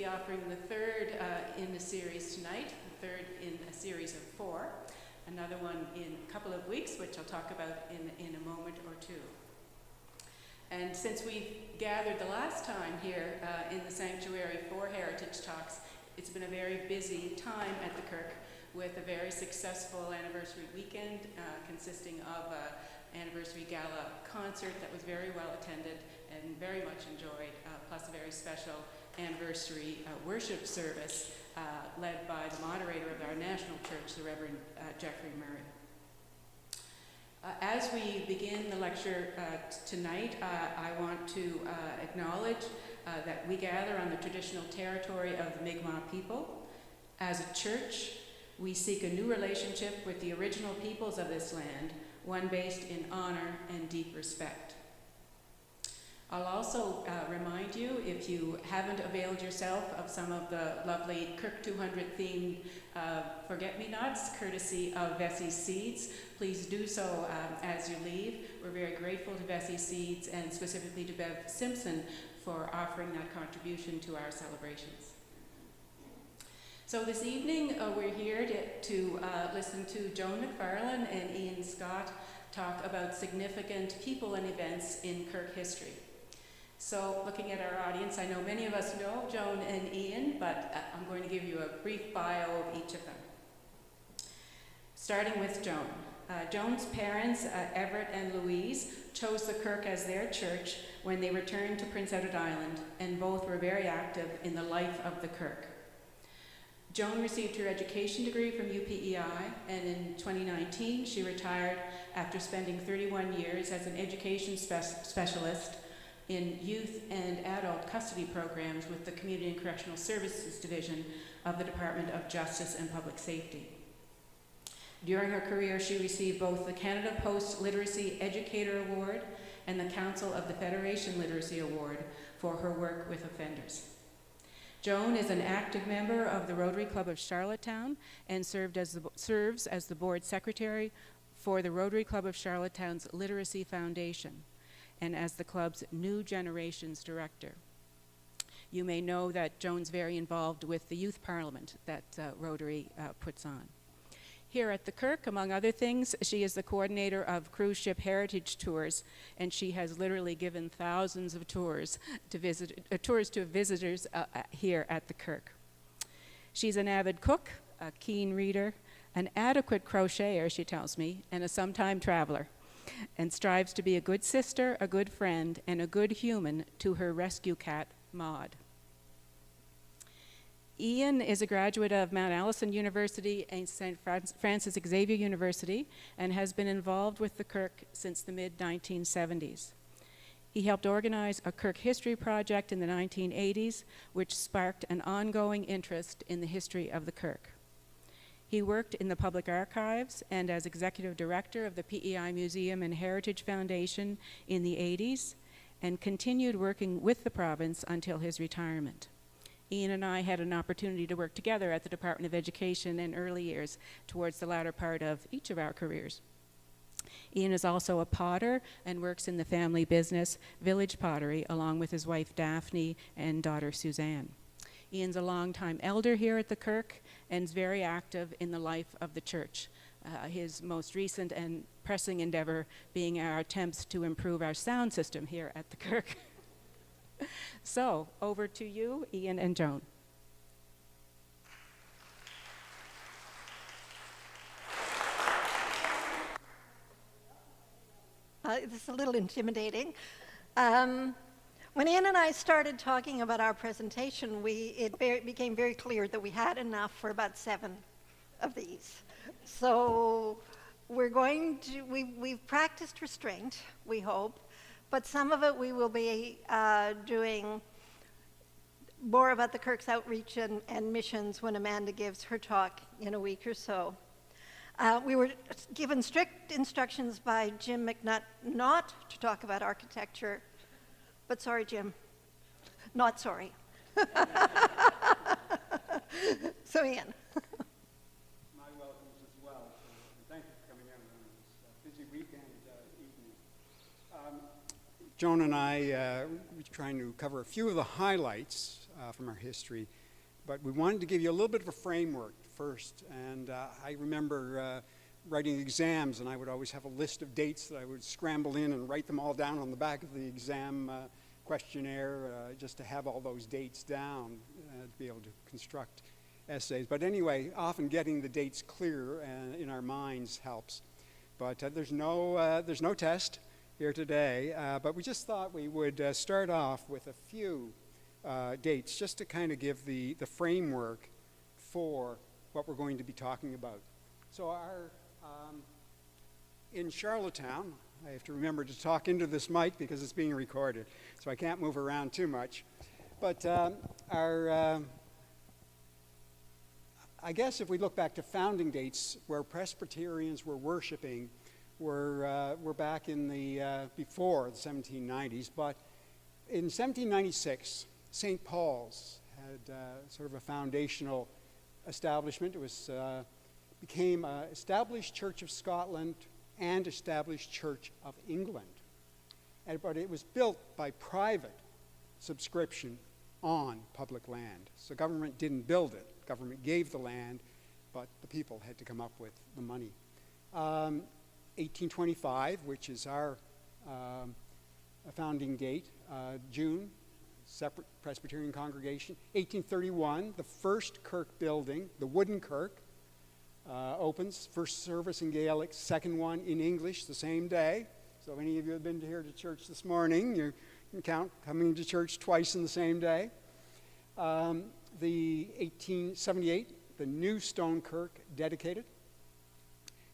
offering the third in the series tonight, the third in a series of 4. Another one in a couple of weeks, which I'll talk about in a moment or two. And since we've gathered the last time here in the sanctuary for Heritage Talks, it's been a very busy time at the Kirk with a very successful anniversary weekend consisting of an anniversary gala concert that was very well attended and very much enjoyed, plus a very special anniversary worship service led by the moderator of our national church, the Reverend Jeffrey Murray. As we begin the lecture tonight, I want to acknowledge that we gather on the traditional territory of the Mi'kmaq people. As a church, we seek a new relationship with the original peoples of this land, one based in honor and deep respect. I'll also remind you, if you haven't availed yourself of some of the lovely Kirk 200 themed forget-me-nots, courtesy of Vesey's Seeds, please do so as you leave. We're very grateful to Vesey's Seeds and specifically to Bev Simpson for offering that contribution to our celebrations. So this evening we're here to listen to Joan McFarlane and Ian Scott talk about significant people and events in Kirk history. So looking at our audience, I know many of us know Joan and Ian, but I'm going to give you a brief bio of each of them. Starting with Joan. Joan's parents, Everett and Louise, chose the Kirk as their church when they returned to Prince Edward Island, and both were very active in the life of the Kirk. Joan received her education degree from UPEI, and in 2019 she retired after spending 31 years as an education specialist in youth and adult custody programs with the Community and Correctional Services Division of the Department of Justice and Public Safety. During her career, she received both the Canada Post Literacy Educator Award and the Council of the Federation Literacy Award for her work with offenders. Joan is an active member of the Rotary Club of Charlottetown and serves as the board secretary for the Rotary Club of Charlottetown's Literacy Foundation and as the club's New Generations Director. You may know that Joan's very involved with the Youth Parliament that Rotary puts on. Here at the Kirk, among other things, she is the coordinator of cruise ship heritage tours, and she has literally given thousands of tours to visitors here at the Kirk. She's an avid cook, a keen reader, an adequate crocheter, she tells me, and a sometime traveler, and strives to be a good sister, a good friend, and a good human to her rescue cat, Maud. Ian is a graduate of Mount Allison University and St. Francis Xavier University and has been involved with the Kirk since the mid-1970s. He helped organize a Kirk history project in the 1980s, which sparked an ongoing interest in the history of the Kirk. He worked in the public archives and as executive director of the PEI Museum and Heritage Foundation in the 80s and continued working with the province until his retirement. Ian and I had an opportunity to work together at the Department of Education in early years towards the latter part of each of our careers. Ian is also a potter and works in the family business, Village Pottery, along with his wife Daphne and daughter Suzanne. Ian's a longtime elder here at the Kirk and is very active in the life of the church. His most recent and pressing endeavor being our attempts to improve our sound system here at the Kirk. So, over to you, Ian and Joan. This is a little intimidating. When Ian and I started talking about our presentation, it became very clear that we had enough for about 7 of these. So we've practiced restraint, we hope, but some of it we will be doing more about the Kirk's outreach and missions when Amanda gives her talk in a week or so. We were given strict instructions by Jim McNutt not to talk about architecture, but sorry, Jim, not sorry. So, Ian. My welcomes as well, and thank you for coming in on this busy weekend evening. Joan and I were trying to cover a few of the highlights from our history. But we wanted to give you a little bit of a framework first. And I remember writing exams, and I would always have a list of dates that I would scramble in and write them all down on the back of the exam questionnaire just to have all those dates down to be able to construct essays. But anyway, often getting the dates clear in our minds helps. But there's no test here today, but we just thought we would start off with a few dates just to kind of give the framework for what we're going to be talking about. So in Charlottetown, I have to remember to talk into this mic because it's being recorded, so I can't move around too much. But I guess if we look back to founding dates where Presbyterians were worshiping, were back in the before the 1790s. But in 1796, St. Paul's had sort of a foundational establishment. It was became Established Church of Scotland and Established Church of England. But it was built by private subscription on public land. So government didn't build it. Government gave the land, but the people had to come up with the money. 1825, which is our founding date, June, separate Presbyterian congregation. 1831, the first Kirk building, the wooden Kirk, opens. First service in Gaelic, second one in English the same day. So if any of you have been here to church this morning, you can count coming to church twice in the same day. The 1878, the new stone kirk dedicated.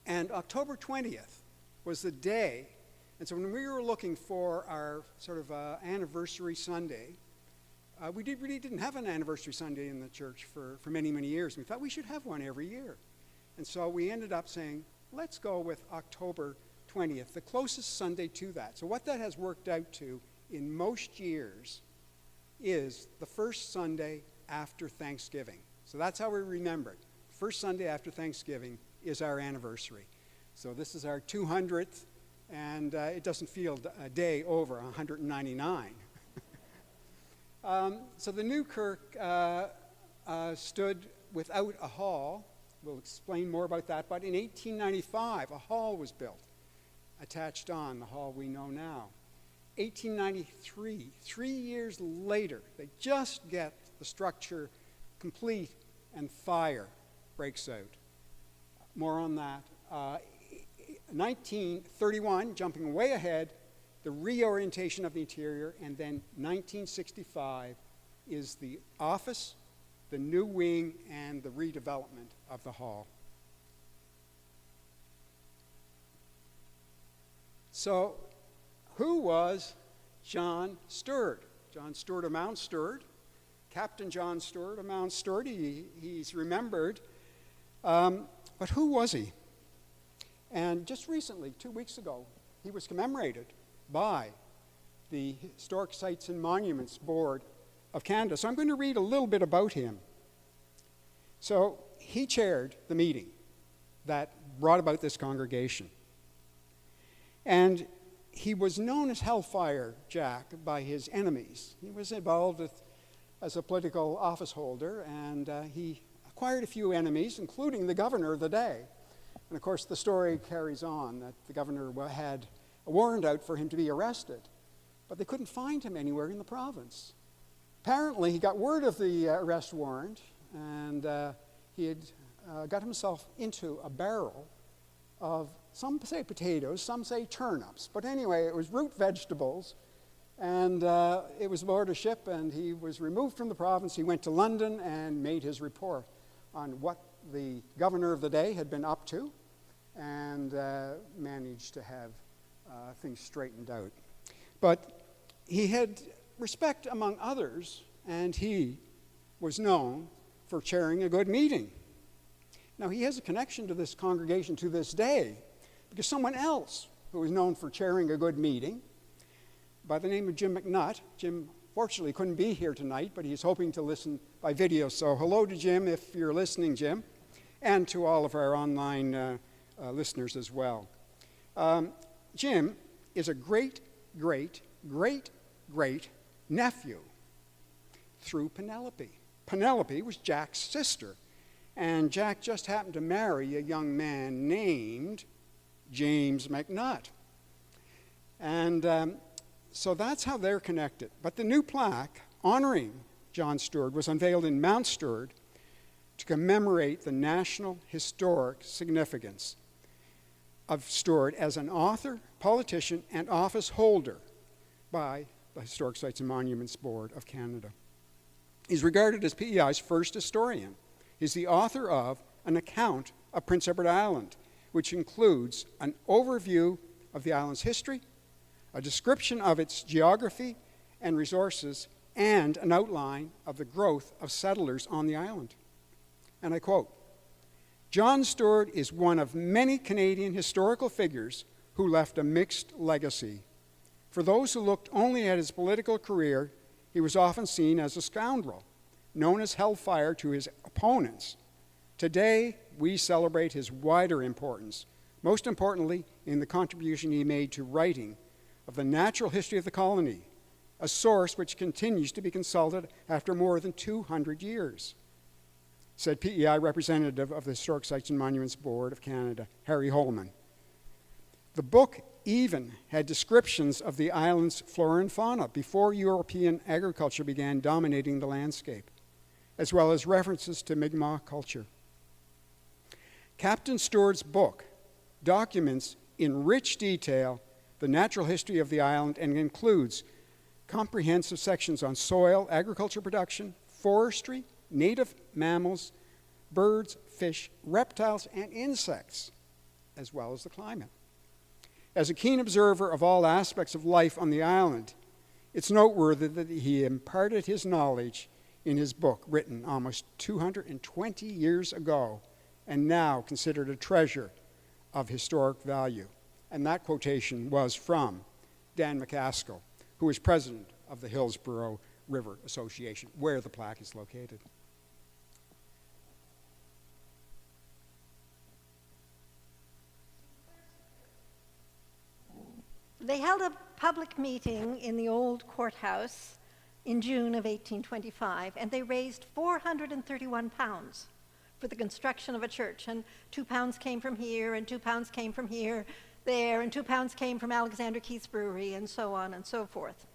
And October 20th was the day. And so when we were looking for our sort of anniversary Sunday, we really didn't have an anniversary Sunday in the church for many, many years. We thought we should have one every year. And so we ended up saying, let's go with October 20th, the closest Sunday to that. So what that has worked out to in most years is the first Sunday after Thanksgiving. So that's how we remember it. First Sunday after Thanksgiving is our anniversary. So this is our 200th, and it doesn't feel a day over 199. So the new Kirk stood without a hall. We'll explain more about that. But in 1895, a hall was built, attached on the hall we know now. 1893, 3 years later, they just get the structure complete and fire breaks out. More on that. 1931, jumping way ahead, the reorientation of the interior, and then 1965 is the office, the new wing, and the redevelopment of the hall. So, who was John Stewart? John Stewart of Mount Stewart, Captain John Stewart of Mount Stewart, he's remembered. But who was he? And just recently, 2 weeks ago, he was commemorated by the Historic Sites and Monuments Board of Canada. So I'm going to read a little bit about him. So he chaired the meeting that brought about this congregation. And he was known as Hellfire Jack by his enemies. He was involved as a political office holder, and he acquired a few enemies, including the governor of the day. And of course, the story carries on that the governor had a warrant out for him to be arrested, but they couldn't find him anywhere in the province. Apparently, he got word of the arrest warrant, and he had got himself into a barrel of, some say potatoes, some say turnips, but anyway, it was root vegetables, and it was aboard a ship, and he was removed from the province. He went to London and made his report on what the governor of the day had been up to, and managed to have things straightened out. But he had respect among others, and he was known for chairing a good meeting. Now, he has a connection to this congregation to this day, because someone else who was known for chairing a good meeting, by the name of Jim McNutt. Jim fortunately couldn't be here tonight, but he's hoping to listen by video. So hello to Jim, if you're listening, Jim, and to all of our online listeners as well. Jim is a great, great, great, great nephew through Penelope. Penelope was Jack's sister, and Jack just happened to marry a young man named James McNutt. And so that's how they're connected. But the new plaque honoring John Stewart was unveiled in Mount Stewart to commemorate the national historic significance of Stewart as an author, politician, and office holder by the Historic Sites and Monuments Board of Canada. He's regarded as PEI's first historian. He's the author of an account of Prince Edward Island, which includes an overview of the island's history, a description of its geography and resources, and an outline of the growth of settlers on the island. And I quote, "John Stewart is one of many Canadian historical figures who left a mixed legacy. For those who looked only at his political career, he was often seen as a scoundrel, known as hellfire to his opponents. Today, we celebrate his wider importance, most importantly in the contribution he made to writing of the natural history of the colony, a source which continues to be consulted after more than 200 years," said PEI representative of the Historic Sites and Monuments Board of Canada, Harry Holman. The book even had descriptions of the island's flora and fauna before European agriculture began dominating the landscape, as well as references to Mi'kmaq culture. Captain Stewart's book documents in rich detail the natural history of the island and includes comprehensive sections on soil, agriculture production, forestry, native mammals, birds, fish, reptiles, and insects, as well as the climate. As a keen observer of all aspects of life on the island, it's noteworthy that he imparted his knowledge in his book, written almost 220 years ago, and now considered a treasure of historic value. And that quotation was from Dan McCaskill, who is president of the Hillsborough River Association, where the plaque is located. They held a public meeting in the old courthouse in June of 1825, and they raised 431 pounds for the construction of a church. And 2 pounds came from here, and 2 pounds came from here, there, and 2 pounds came from Alexander Keith's brewery, and so on and so forth.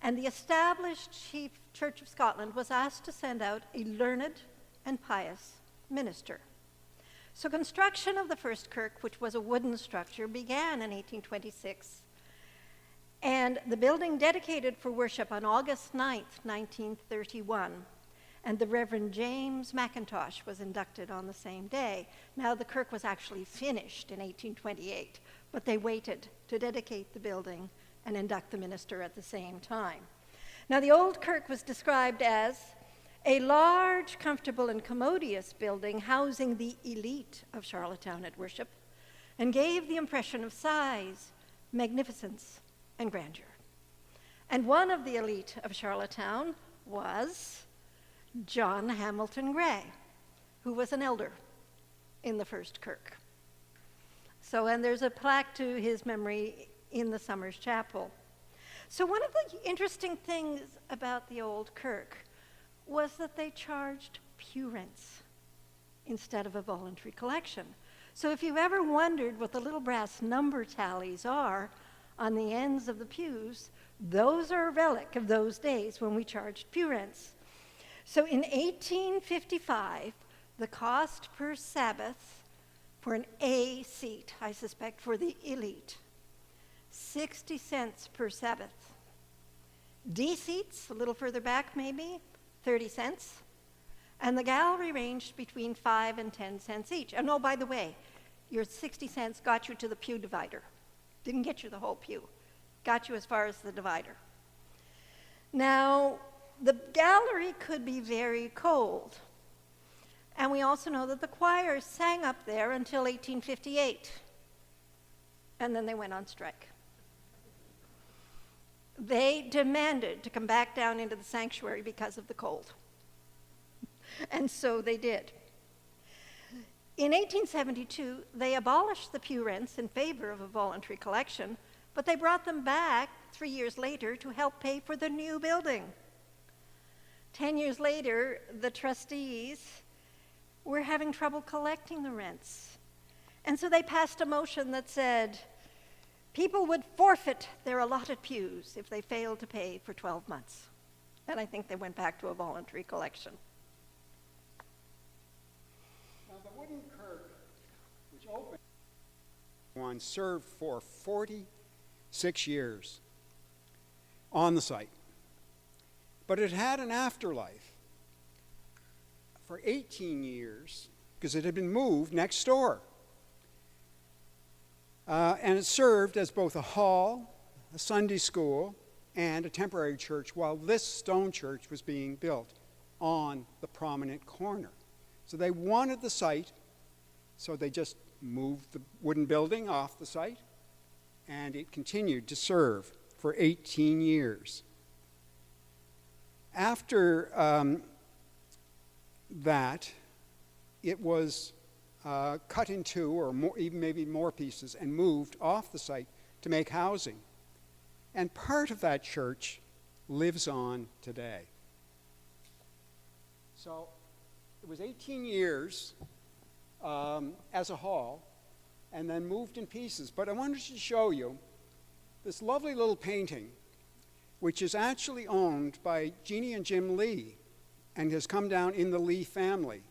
And the established Chief Church of Scotland was asked to send out a learned and pious minister. So construction of the first kirk, which was a wooden structure, began in 1826, and the building dedicated for worship on August 9th, 1931. And the Reverend James McIntosh was inducted on the same day. Now, the kirk was actually finished in 1828, but they waited to dedicate the building and induct the minister at the same time. Now, the old kirk was described as a large, comfortable, and commodious building housing the elite of Charlottetown at worship, and gave the impression of size, magnificence, and grandeur. And one of the elite of Charlottetown was John Hamilton Gray, who was an elder in the first kirk. So, and there's a plaque to his memory in the Summers Chapel. So one of the interesting things about the old kirk was that they charged pew rents instead of a voluntary collection. So if you've ever wondered what the little brass number tallies are on the ends of the pews, those are a relic of those days when we charged pew rents. So in 1855, the cost per Sabbath for an A seat, I suspect for the elite, 60 cents per Sabbath. D seats, a little further back maybe, 30 cents. And the gallery ranged between 5 and 10 cents each. And oh, by the way, your 60 cents got you to the pew divider. Didn't get you the whole pew. Got you as far as the divider. Now, the gallery could be very cold. And we also know that the choir sang up there until 1858. And then they went on strike. They demanded to come back down into the sanctuary because of the cold. And so they did. In 1872, they abolished the pew rents in favor of a voluntary collection, but they brought them back 3 years later to help pay for the new building. 10 years later, the trustees were having trouble collecting the rents. And so they passed a motion that said people would forfeit their allotted pews if they failed to pay for 12 months. And I think they went back to a voluntary collection. Now, the wooden Kirk, which opened, served for 46 years on the site. But it had an afterlife for 18 years because it had been moved next door. And it served as both a hall, a Sunday school, and a temporary church while this stone church was being built on the prominent corner. So they wanted the site, so they just moved the wooden building off the site, and it continued to serve for 18 years. After that, it was cut in two or more, even maybe more pieces and moved off the site to make housing. And part of that church lives on today. So it was 18 years as a hall and then moved in pieces. But I wanted to show you this lovely little painting, which is actually owned by Jeannie and Jim Lee and has come down in the Lee family.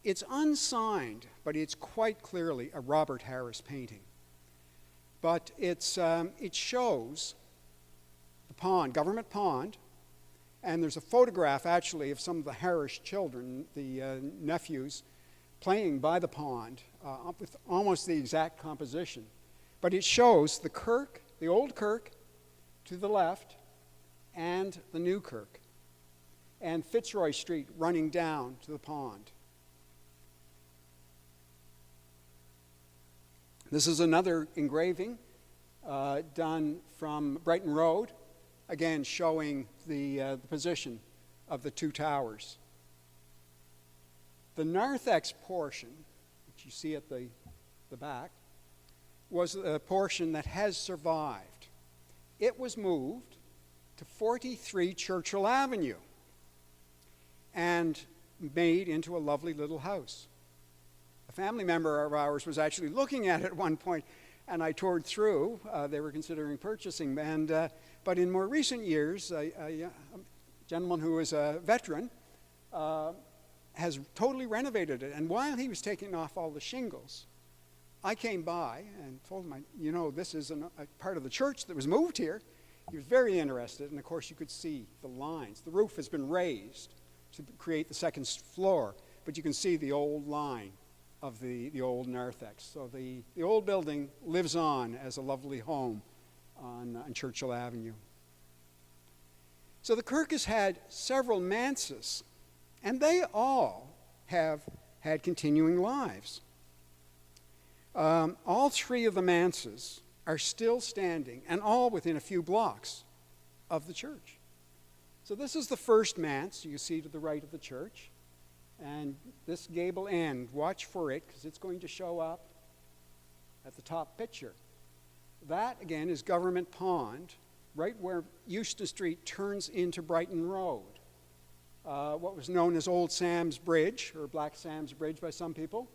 It's unsigned, but it's quite clearly a Robert Harris painting. But it shows the pond, government pond, and there's a photograph actually of some of the Harris children, the nephews, playing by the pond with almost the exact composition. But it shows the Kirk, the old Kirk, to the left, and the new Kirk, and Fitzroy Street running down to the pond. This is another engraving done from Brighton Road, again showing the position of the two towers. The narthex portion, which you see at the back, was a portion that has survived. It was moved to 43 Churchill Avenue and made into a lovely little house. A family member of ours was actually looking at it at one point, and I toured through. They were considering purchasing. But in more recent years, a gentleman who is a veteran has totally renovated it. And while he was taking off all the shingles, I came by and told him, this is a part of the church that was moved here. He was very interested, and of course you could see the lines. The roof has been raised to create the second floor, but you can see the old line of the old narthex. So the old building lives on as a lovely home on Churchill Avenue. So the Kirk has had several manses, and they all have had continuing lives. All three of the manses are still standing, and all within a few blocks of the church. So this is the first manse you see to the right of the church. And this gable end, watch for it, because it's going to show up at the top picture. That, again, is Government Pond, right where Euston Street turns into Brighton Road. What was known as Old Sam's Bridge, or Black Sam's Bridge by some people.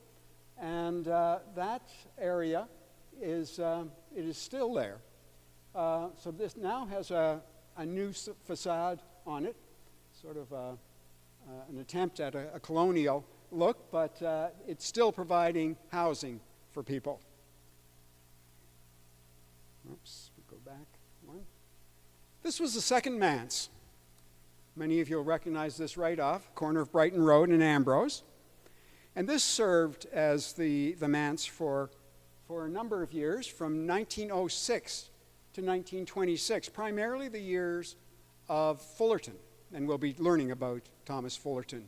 And that area is still there. So this now has a new facade on it, sort of an attempt at a colonial look, but it's still providing housing for people. Oops, we go back one. This was the second manse. Many of you will recognize this right off, corner of Brighton Road and Ambrose. And this served as the manse for a number of years, from 1906 to 1926, primarily the years of Fullerton. And we'll be learning about Thomas Fullerton.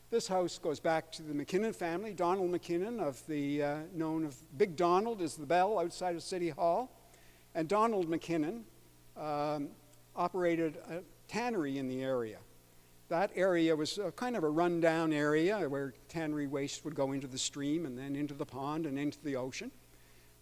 This house goes back to the McKinnon family. Donald McKinnon, known of Big Donald, is the bell outside of City Hall. And Donald McKinnon operated a tannery in the area. That area was kind of a rundown area where tannery waste would go into the stream and then into the pond and into the ocean.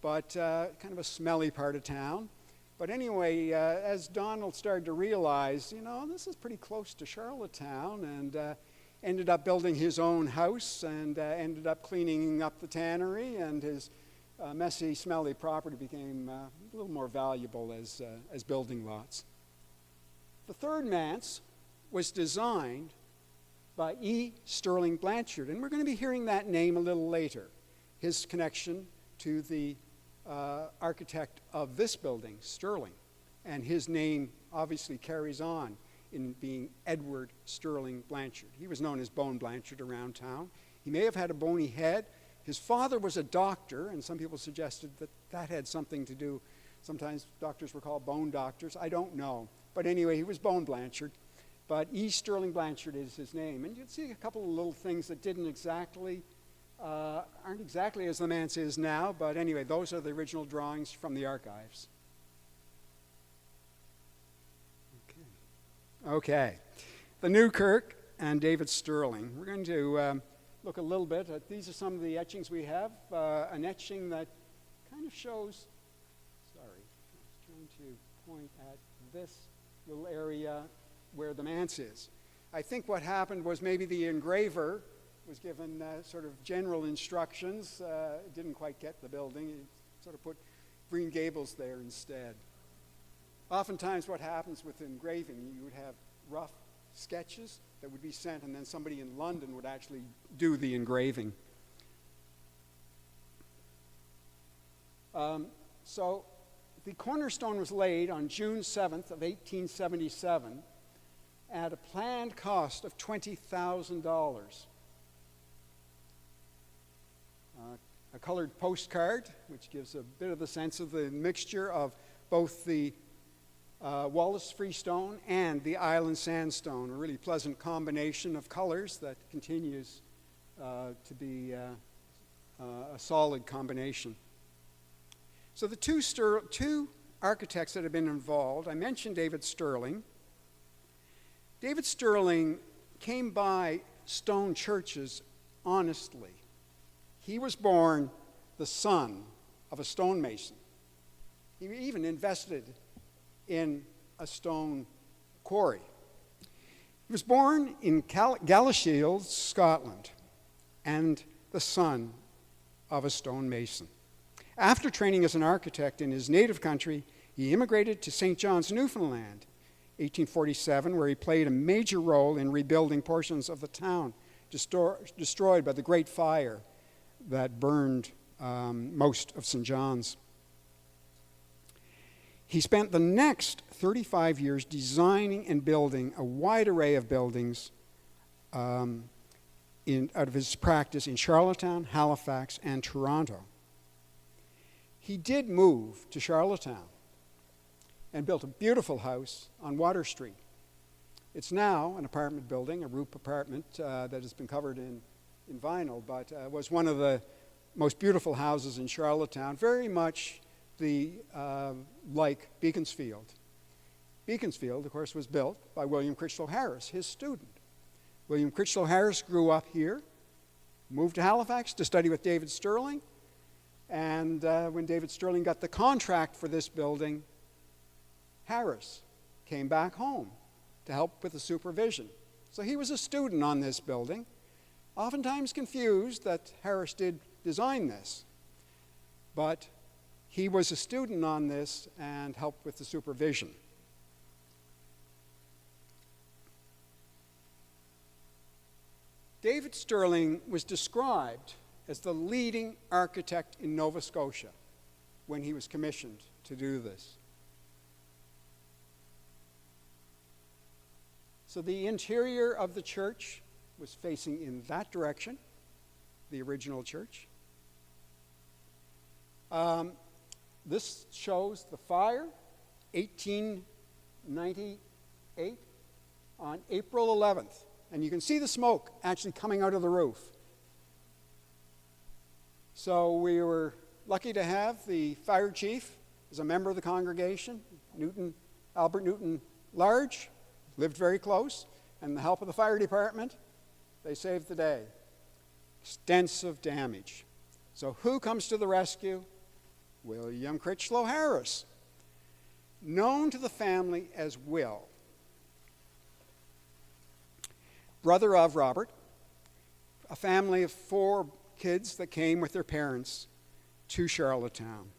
But kind of a smelly part of town. But anyway, as Donald started to realize, this is pretty close to Charlottetown, and ended up building his own house, and ended up cleaning up the tannery, and his messy, smelly property became a little more valuable as building lots. The third manse was designed by E. Sterling Blanchard, and we're going to be hearing that name a little later. His connection to the architect of this building, Sterling, and his name obviously carries on in being Edward Sterling Blanchard. He was known as Bone Blanchard around town. He may have had a bony head. His father was a doctor, and some people suggested that that had something to do. Sometimes doctors were called bone doctors. I don't know. But anyway, he was Bone Blanchard. But E. Sterling Blanchard is his name. And you'd see a couple of little things that aren't exactly as the manse is now. But anyway, those are the original drawings from the archives. Okay. The new Kirk and David Sterling. We're going to look a little bit at, these are some of the etchings we have. An etching that kind of shows, I was trying to point at this little area where the manse is. I think what happened was maybe the engraver was given sort of general instructions, didn't quite get the building, he sort of put Green Gables there instead. Oftentimes what happens with engraving, you would have rough sketches that would be sent, and then somebody in London would actually do the engraving. So the cornerstone was laid on June 7th of 1877 at a planned cost of $20,000. A colored postcard, which gives a bit of the sense of the mixture of both the Wallace freestone and the island sandstone, a really pleasant combination of colors that continues to be a solid combination. So the two architects that have been involved, I mentioned David Sterling. David Sterling came by stone churches honestly. He was born the son of a stonemason. He even invested in a stone quarry. He was born in Galashiels, Scotland, and the son of a stonemason. After training as an architect in his native country, he immigrated to St. John's, Newfoundland, 1847, where he played a major role in rebuilding portions of the town destroyed by the Great Fire that burned most of St. John's. He spent the next 35 years designing and building a wide array of buildings out of his practice in Charlottetown, Halifax, and Toronto. He did move to Charlottetown and built a beautiful house on Water Street. It's now an apartment building, a roof apartment that has been covered in vinyl, but was one of the most beautiful houses in Charlottetown, very much like Beaconsfield. Beaconsfield, of course, was built by William Critchlow Harris, his student. William Critchlow Harris grew up here, moved to Halifax to study with David Sterling, and when David Sterling got the contract for this building, Harris came back home to help with the supervision. So he was a student on this building, oftentimes confused that Harris did design this, but he was a student on this and helped with the supervision. David Sterling was described as the leading architect in Nova Scotia when he was commissioned to do this. So the interior of the church was facing in that direction, the original church. This shows the fire, 1898, on April 11th. And you can see the smoke actually coming out of the roof. So we were lucky to have the fire chief as a member of the congregation, Albert Newton Large, lived very close, and the help of the fire department, they saved the day. Extensive damage. So who comes to the rescue? William Critchlow Harris. known to the family as Will, brother of Robert, a family of 4 kids that came with their parents to Charlottetown.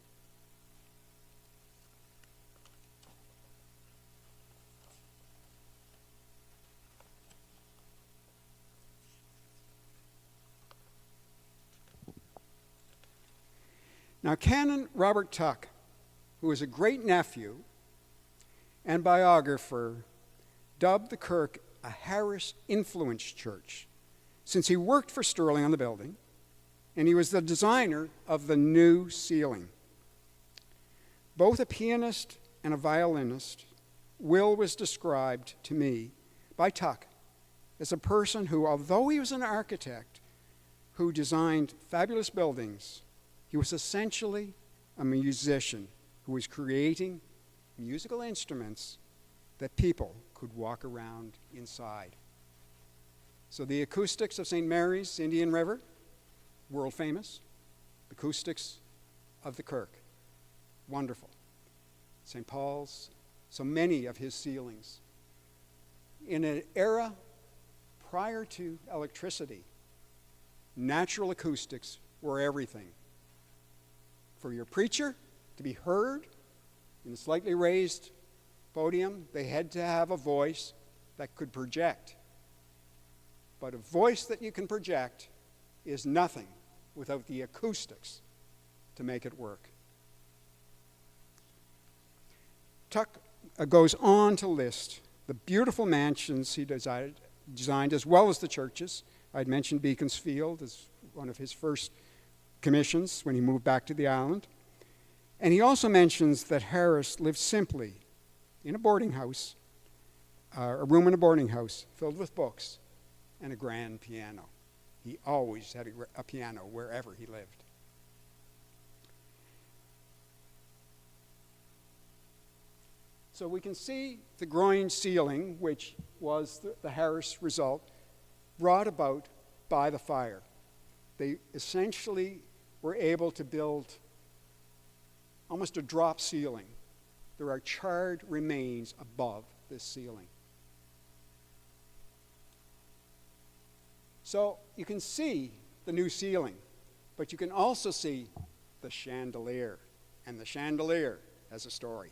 Now, Canon Robert Tuck, who is a great-nephew and biographer, dubbed the Kirk a Harris Influence Church, since he worked for Sterling on the building, and he was the designer of the new ceiling. Both a pianist and a violinist, Will was described to me by Tuck as a person who, although he was an architect who designed fabulous buildings, he was essentially a musician who was creating musical instruments that people could walk around inside. So the acoustics of St. Mary's, Indian River, world famous. The acoustics of the Kirk, wonderful. St. Paul's, so many of his ceilings. In an era prior to electricity, natural acoustics were everything. For your preacher to be heard in a slightly raised podium, they had to have a voice that could project. But a voice that you can project is nothing without the acoustics to make it work. Tuck goes on to list the beautiful mansions he designed as well as the churches. I'd mentioned Beaconsfield as one of his first commissions when he moved back to the island. And he also mentions that Harris lived simply in a boarding house, a room in a boarding house filled with books and a grand piano. He always had a piano wherever he lived. So we can see the groin ceiling, which was the Harris result, brought about by the fire. They essentially were able to build almost a drop ceiling. There are charred remains above this ceiling. So you can see the new ceiling, but you can also see the chandelier. And the chandelier has a story.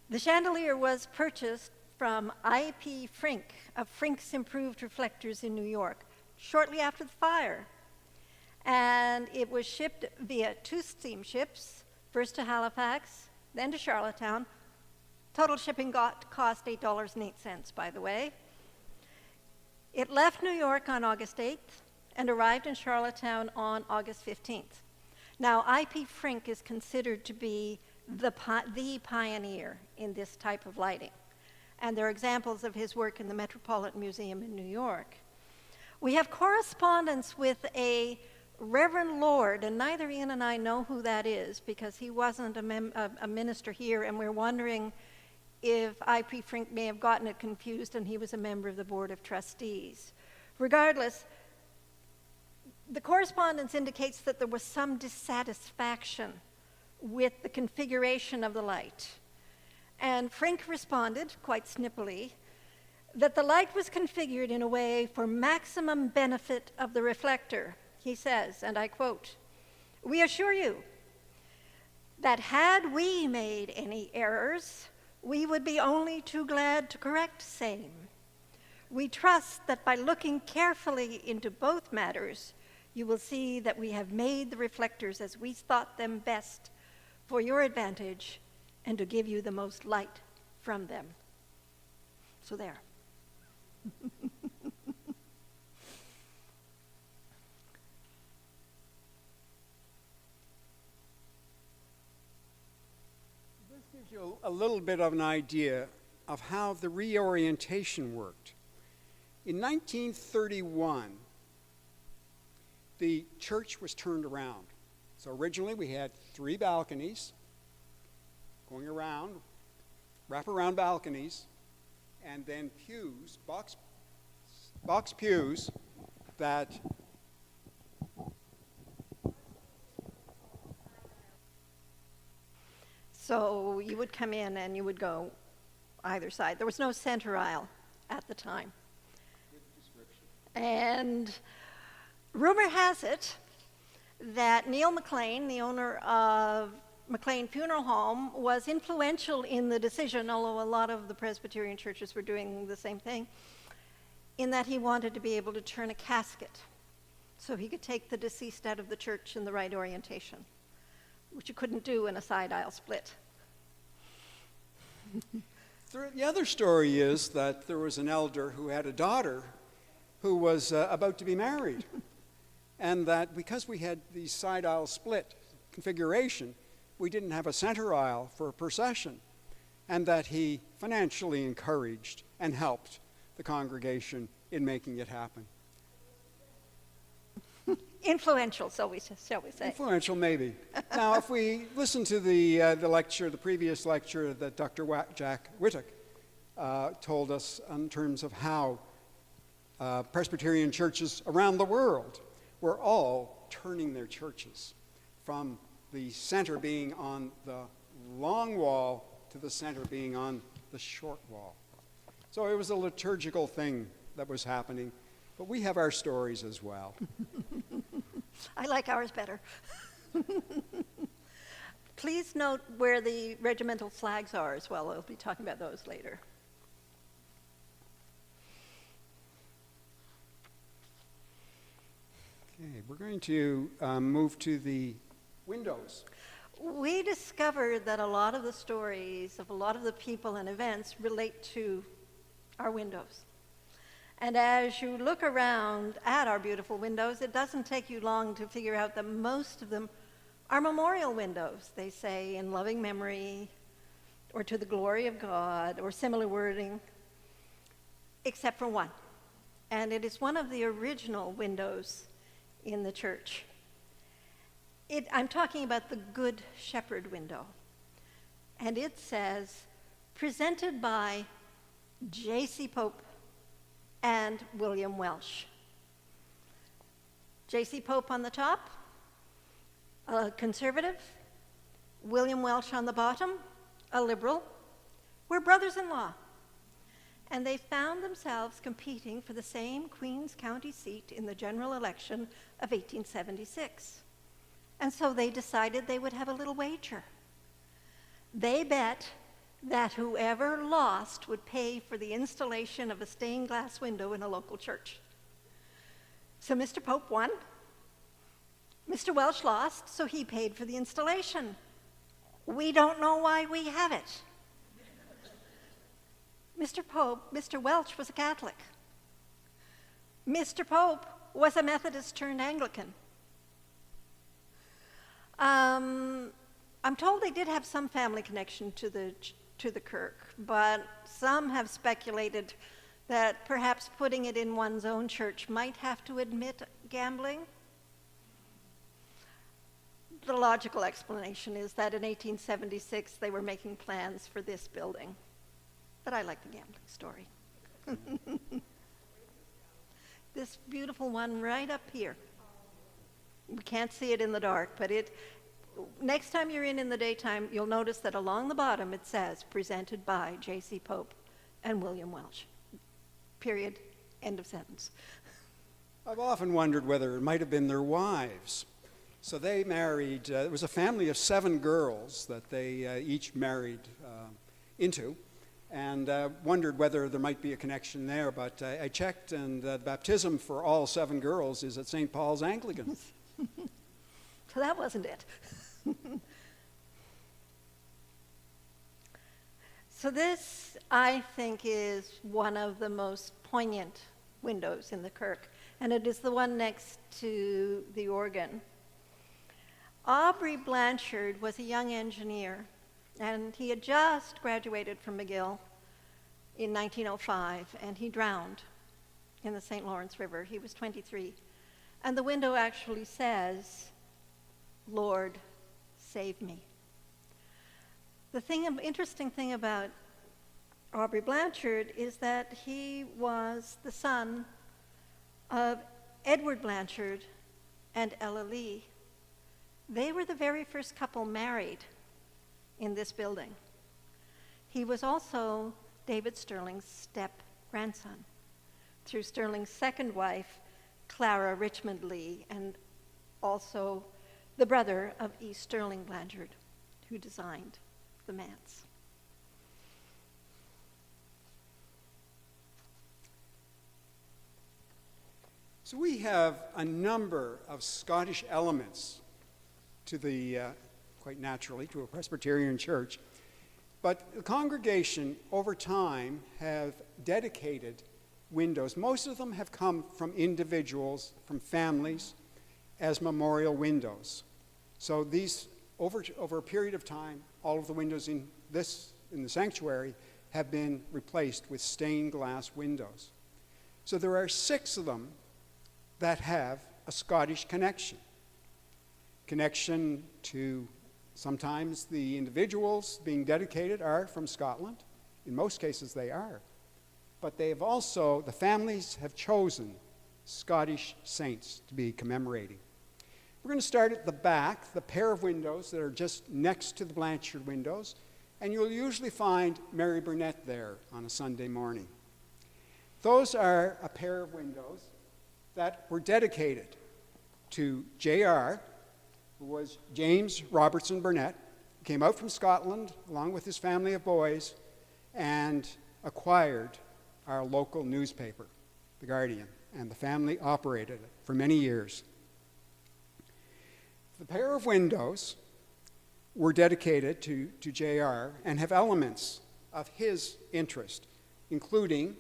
The chandelier was purchased from I.P. Frink of Frink's Improved Reflectors in New York shortly after the fire. And it was shipped via 2 steamships, first to Halifax, then to Charlottetown. Total shipping cost $8.08, by the way. It left New York on August 8th and arrived in Charlottetown on August 15th. Now, I.P. Frink is considered to be the pioneer in this type of lighting. And there are examples of his work in the Metropolitan Museum in New York. We have correspondence with a Reverend Lord, and neither Ian and I know who that is because he wasn't a minister here, and we're wondering if I.P. Frink may have gotten it confused and he was a member of the Board of Trustees. Regardless, the correspondence indicates that there was some dissatisfaction with the configuration of the light. And Frink responded, quite snippily, that the light was configured in a way for maximum benefit of the reflector. He says, and I quote, "We assure you that had we made any errors, we would be only too glad to correct same. We trust that by looking carefully into both matters, you will see that we have made the reflectors as we thought them best for your advantage and to give you the most light from them." So there. This gives you a little bit of an idea of how the reorientation worked. In 1931, the church was turned around. So originally we had 3 balconies going around, wrap-around balconies, and then pews, box pews that So you would come in and you would go either side. There was no center aisle at the time. And rumor has it that Neil McLean, the owner of McLean Funeral Home, was influential in the decision, although a lot of the Presbyterian churches were doing the same thing, in that he wanted to be able to turn a casket so he could take the deceased out of the church in the right orientation, which you couldn't do in a side aisle split. The other story is that there was an elder who had a daughter who was about to be married, and that because we had the side aisle split configuration, we didn't have a center aisle for a procession, and that he financially encouraged and helped the congregation in making it happen. Influential, shall we say. Influential, maybe. Now, if we listen to the lecture, the previous lecture that Dr. Jack Whittock told us in terms of how Presbyterian churches around the world were all turning their churches from the center being on the long wall to the center being on the short wall. So it was a liturgical thing that was happening, but we have our stories as well. I like ours better. Please note where the regimental flags are as well. We'll be talking about those later. Okay, we're going to move to the windows. We discovered that a lot of the stories of a lot of the people and events relate to our windows. And as you look around at our beautiful windows, it doesn't take you long to figure out that most of them are memorial windows. They say in loving memory, or to the glory of God, or similar wording, except for one. And it is one of the original windows in the church. I'm talking about the Good Shepherd window. And it says, presented by J.C. Pope and William Welsh. J.C. Pope on the top, a conservative. William Welsh on the bottom, a liberal. We're brothers-in-law. And they found themselves competing for the same Queen's County seat in the general election of 1876. And so they decided they would have a little wager. They bet that whoever lost would pay for the installation of a stained glass window in a local church. So Mr. Pope won. Mr. Welsh lost, so he paid for the installation. We don't know why we have it. Mr. Welsh was a Catholic. Mr. Pope was a Methodist turned Anglican. I'm told they did have some family connection to the Kirk, but some have speculated that perhaps putting it in one's own church might have to admit gambling. The logical explanation is that in 1876 they were making plans for this building. But I like the gambling story. This beautiful one right up here. We can't see it in the dark, but next time you're in the daytime, you'll notice that along the bottom it says, presented by J.C. Pope and William Welsh. Period. End of sentence. I've often wondered whether it might have been their wives. So they married, it was a family of 7 girls that they each married into, and wondered whether there might be a connection there. But I checked, and baptism for all 7 girls is at St. Paul's Anglican. So that wasn't it. So this, I think, is one of the most poignant windows in the Kirk, and it is the one next to the organ. Aubrey Blanchard was a young engineer, and he had just graduated from McGill in 1905, and he drowned in the St. Lawrence River. He was 23. And the window actually says, "Lord, save me." The interesting thing about Aubrey Blanchard is that he was the son of Edward Blanchard and Ella Lee. They were the very first couple married in this building. He was also David Sterling's step-grandson through Sterling's second wife, Clara Richmond Lee, and also the brother of E. Sterling Blanchard, who designed the manse. So we have a number of Scottish elements to the, quite naturally, to a Presbyterian church. But the congregation, over time, have dedicated windows. Most of them have come from individuals, from families, as memorial windows. So these, over a period of time, all of the windows in the sanctuary have been replaced with stained glass windows. So there are 6 of them that have a Scottish connection. Connection to sometimes the individuals being dedicated are from Scotland. In most cases they are. But they have also, the families have chosen Scottish saints to be commemorating. We're going to start at the back, the pair of windows that are just next to the Blanchard windows, and you'll usually find Mary Burnett there on a Sunday morning. Those are a pair of windows that were dedicated to J.R., who was James Robertson Burnett, who came out from Scotland along with his family of boys and acquired our local newspaper, The Guardian, and the family operated it for many years. The pair of windows were dedicated to J.R. and have elements of his interest, including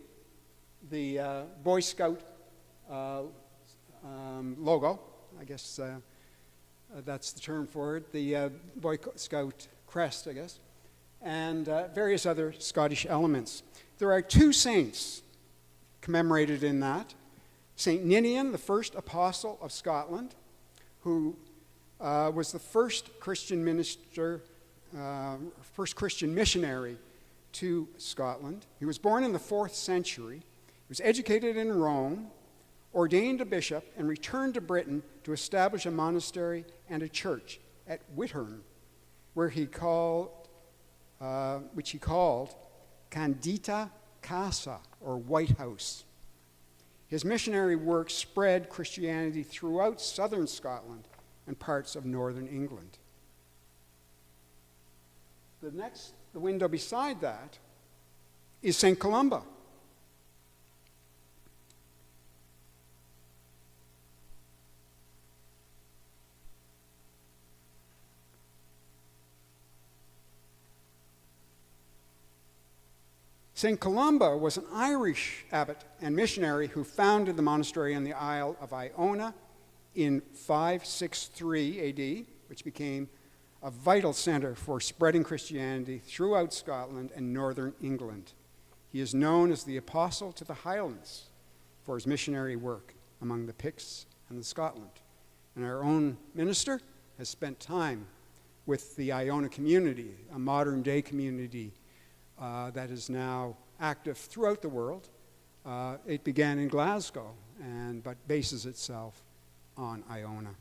the Boy Scout logo, I guess that's the term for it, the Boy Scout crest, I guess, and various other Scottish elements. There are 2 saints commemorated in that. St. Ninian, the first apostle of Scotland, who was the first Christian minister, first Christian missionary to Scotland. He was born in the 4th century. He was educated in Rome, ordained a bishop, and returned to Britain to establish a monastery and a church at Whithorn, which he called Candida Casa, or White House. His missionary work spread Christianity throughout southern Scotland and parts of northern England. The window beside that is St. Columba. St. Columba was an Irish abbot and missionary who founded the monastery on the Isle of Iona in 563 AD, which became a vital center for spreading Christianity throughout Scotland and northern England. He is known as the Apostle to the Highlands for his missionary work among the Picts and the Scotland. And our own minister has spent time with the Iona community, a modern-day community that is now active throughout the world. It began in Glasgow, but bases itself on Iona.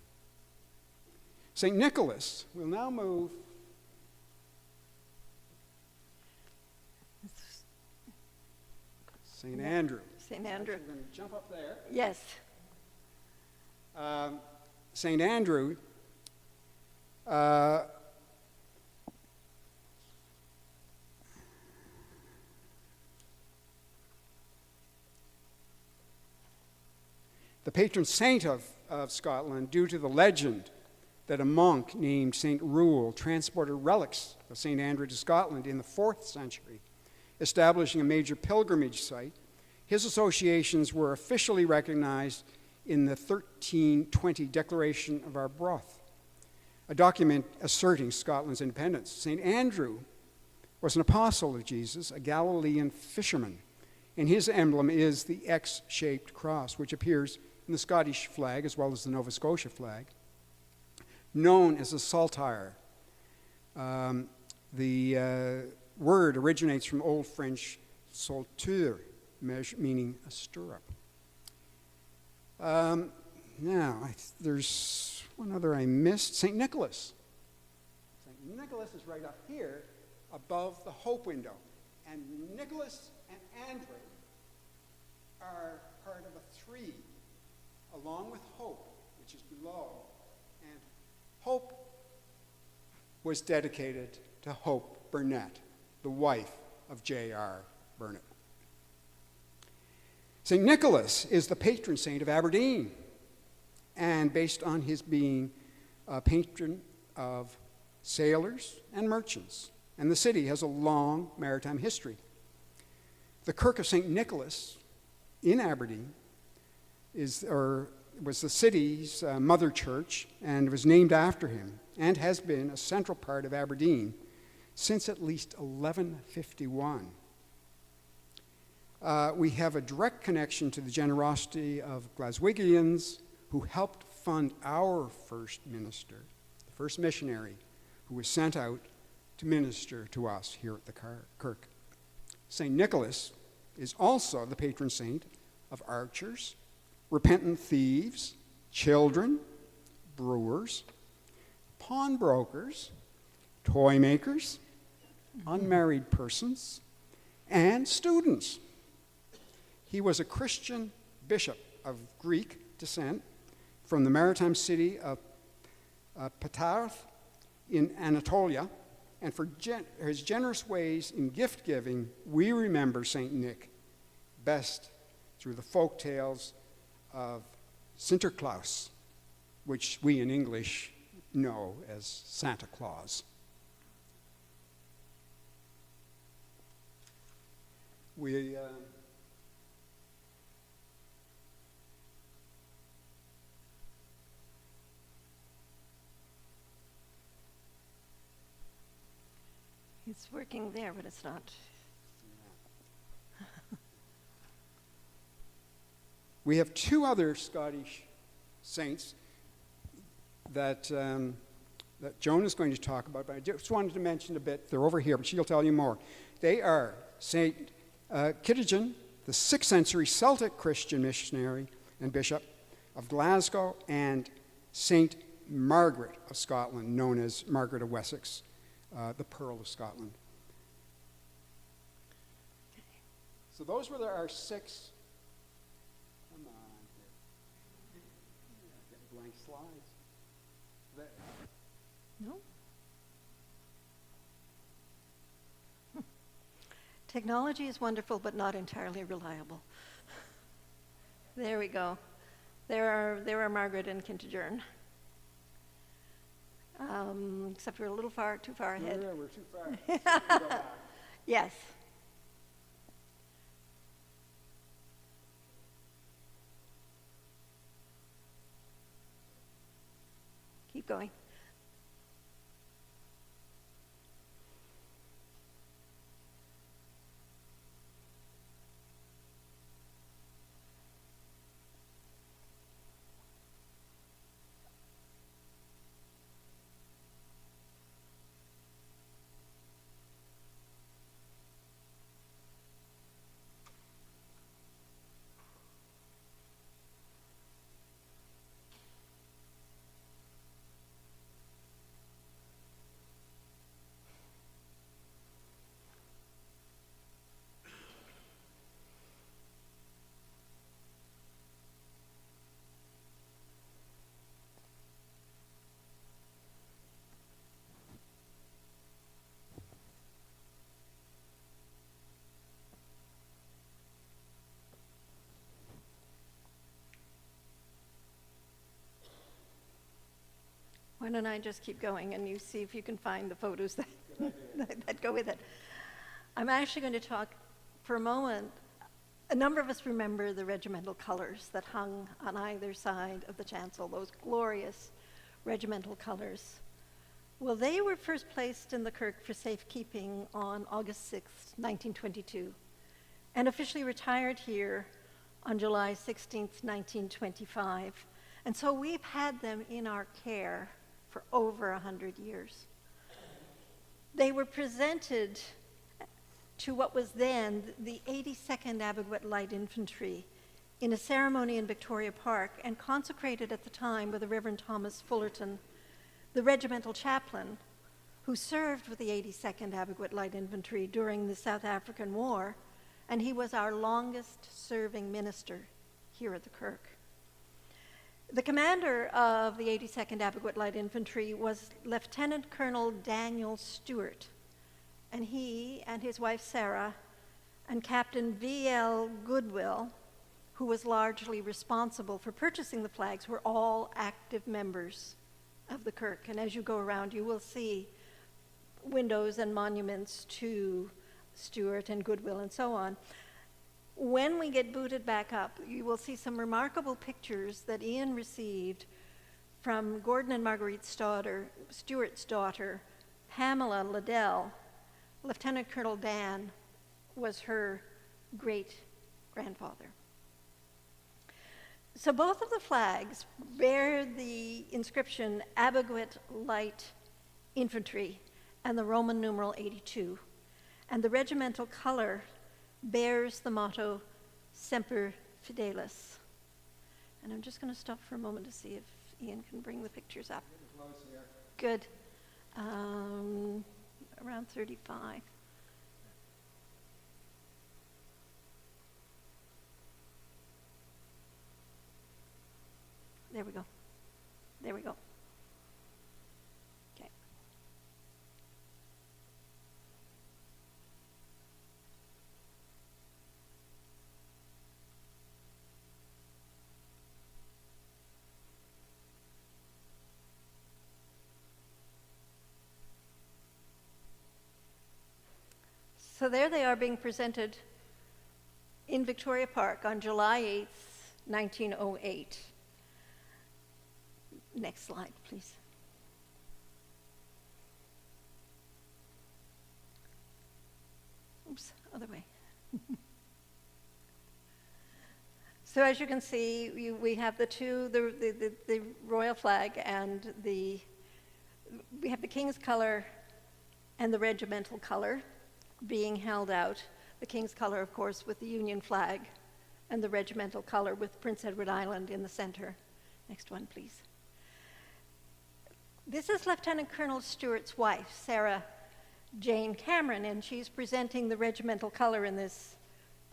St. Nicholas will now move. St. Andrew. St. Andrew. We're going to jump up there. Yes. St. Andrew the patron saint of Scotland, due to the legend that a monk named St. Rule transported relics of St. Andrew to Scotland in the 4th century, establishing a major pilgrimage site. His associations were officially recognized in the 1320 Declaration of Arbroath, a document asserting Scotland's independence. St. Andrew was an apostle of Jesus, a Galilean fisherman, and his emblem is the X-shaped cross, which appears in the Scottish flag as well as the Nova Scotia flag, known as a saltire. The word originates from Old French salture, meaning a stirrup. Now, there's one other I missed, St. Nicholas. St. Nicholas is right up here above the hope window. And Nicholas and Andrew are part of a three, along with hope, which is below. And hope was dedicated to Hope Burnett, the wife of J.R. Burnett. St. Nicholas is the patron saint of Aberdeen, and based on his being a patron of sailors and merchants, and the city has a long maritime history. The Kirk of St. Nicholas in Aberdeen was the city's mother church, and was named after him, and has been a central part of Aberdeen since at least 1151. We have a direct connection to the generosity of Glaswegians who helped fund our first minister, the first missionary who was sent out to minister to us here at the Kirk. St. Nicholas is also the patron saint of archers, repentant thieves, children, brewers, pawnbrokers, toy makers, unmarried persons, and students. He was a Christian bishop of Greek descent from the maritime city of Patara in Anatolia, and for his generous ways in gift giving, we remember St. Nick best through the folk tales of Sinterklaas, which we in English know as Santa Claus. It's working there, but it's not. We have two other Scottish saints that Joan is going to talk about, but I just wanted to mention a bit. They're over here, but she'll tell you more. They are St. Kittigen, the 6th century Celtic Christian missionary and bishop of Glasgow, and St. Margaret of Scotland, known as Margaret of Wessex, the Pearl of Scotland. So those were our 6. Come on here. Get blank slides. There. No? Technology is wonderful, but not entirely reliable. There we go. There are Margaret and Kintigern. Except we're a little too far ahead. Yeah, we're too far. Yes. Keep going. Why don't I just keep going and you see if you can find the photos that, that go with it. I'm actually going to talk for a moment. A number of us remember the regimental colors that hung on either side of the chancel, those glorious regimental colors. Well, they were first placed in the Kirk for safekeeping on August 6, 1922, and officially retired here on July 16, 1925. And so we've had them in our care for over 100 years. They were presented to what was then the 82nd Abergwit Light Infantry in a ceremony in Victoria Park and consecrated at the time by the Reverend Thomas Fullerton, the regimental chaplain who served with the 82nd Abaguit Light Infantry during the South African War, and he was our longest serving minister here at the Kirk. The commander of the 82nd Abaguit Light Infantry was Lieutenant Colonel Daniel Stewart, and he and his wife Sarah and Captain V.L. Goodwill, who was largely responsible for purchasing the flags, were all active members of the Kirk. And as you go around, you will see windows and monuments to Stewart and Goodwill and so on. When we get booted back up, you will see some remarkable pictures that Ian received from Gordon and Marguerite Stewart's daughter, Pamela Liddell. Lieutenant Colonel Dan was her great-grandfather. So both of the flags bear the inscription Abaguit Light Infantry and the Roman numeral 82, and the regimental color bears the motto Semper Fidelis. And I'm just going to stop for a moment to see if Ian can bring the pictures up. Good. Around 35. There we go. There we go. Okay. So there they are being presented in Victoria Park on July 8th, 1908. Next slide, please. Oops, other way. So as you can see, we have the royal flag and we have the king's color and the regimental color being held out. The king's color, of course, with the Union flag, and the regimental color with Prince Edward Island in the center. Next one, please. This is Lieutenant Colonel Stewart's wife, Sarah Jane Cameron, and she's presenting the regimental color in this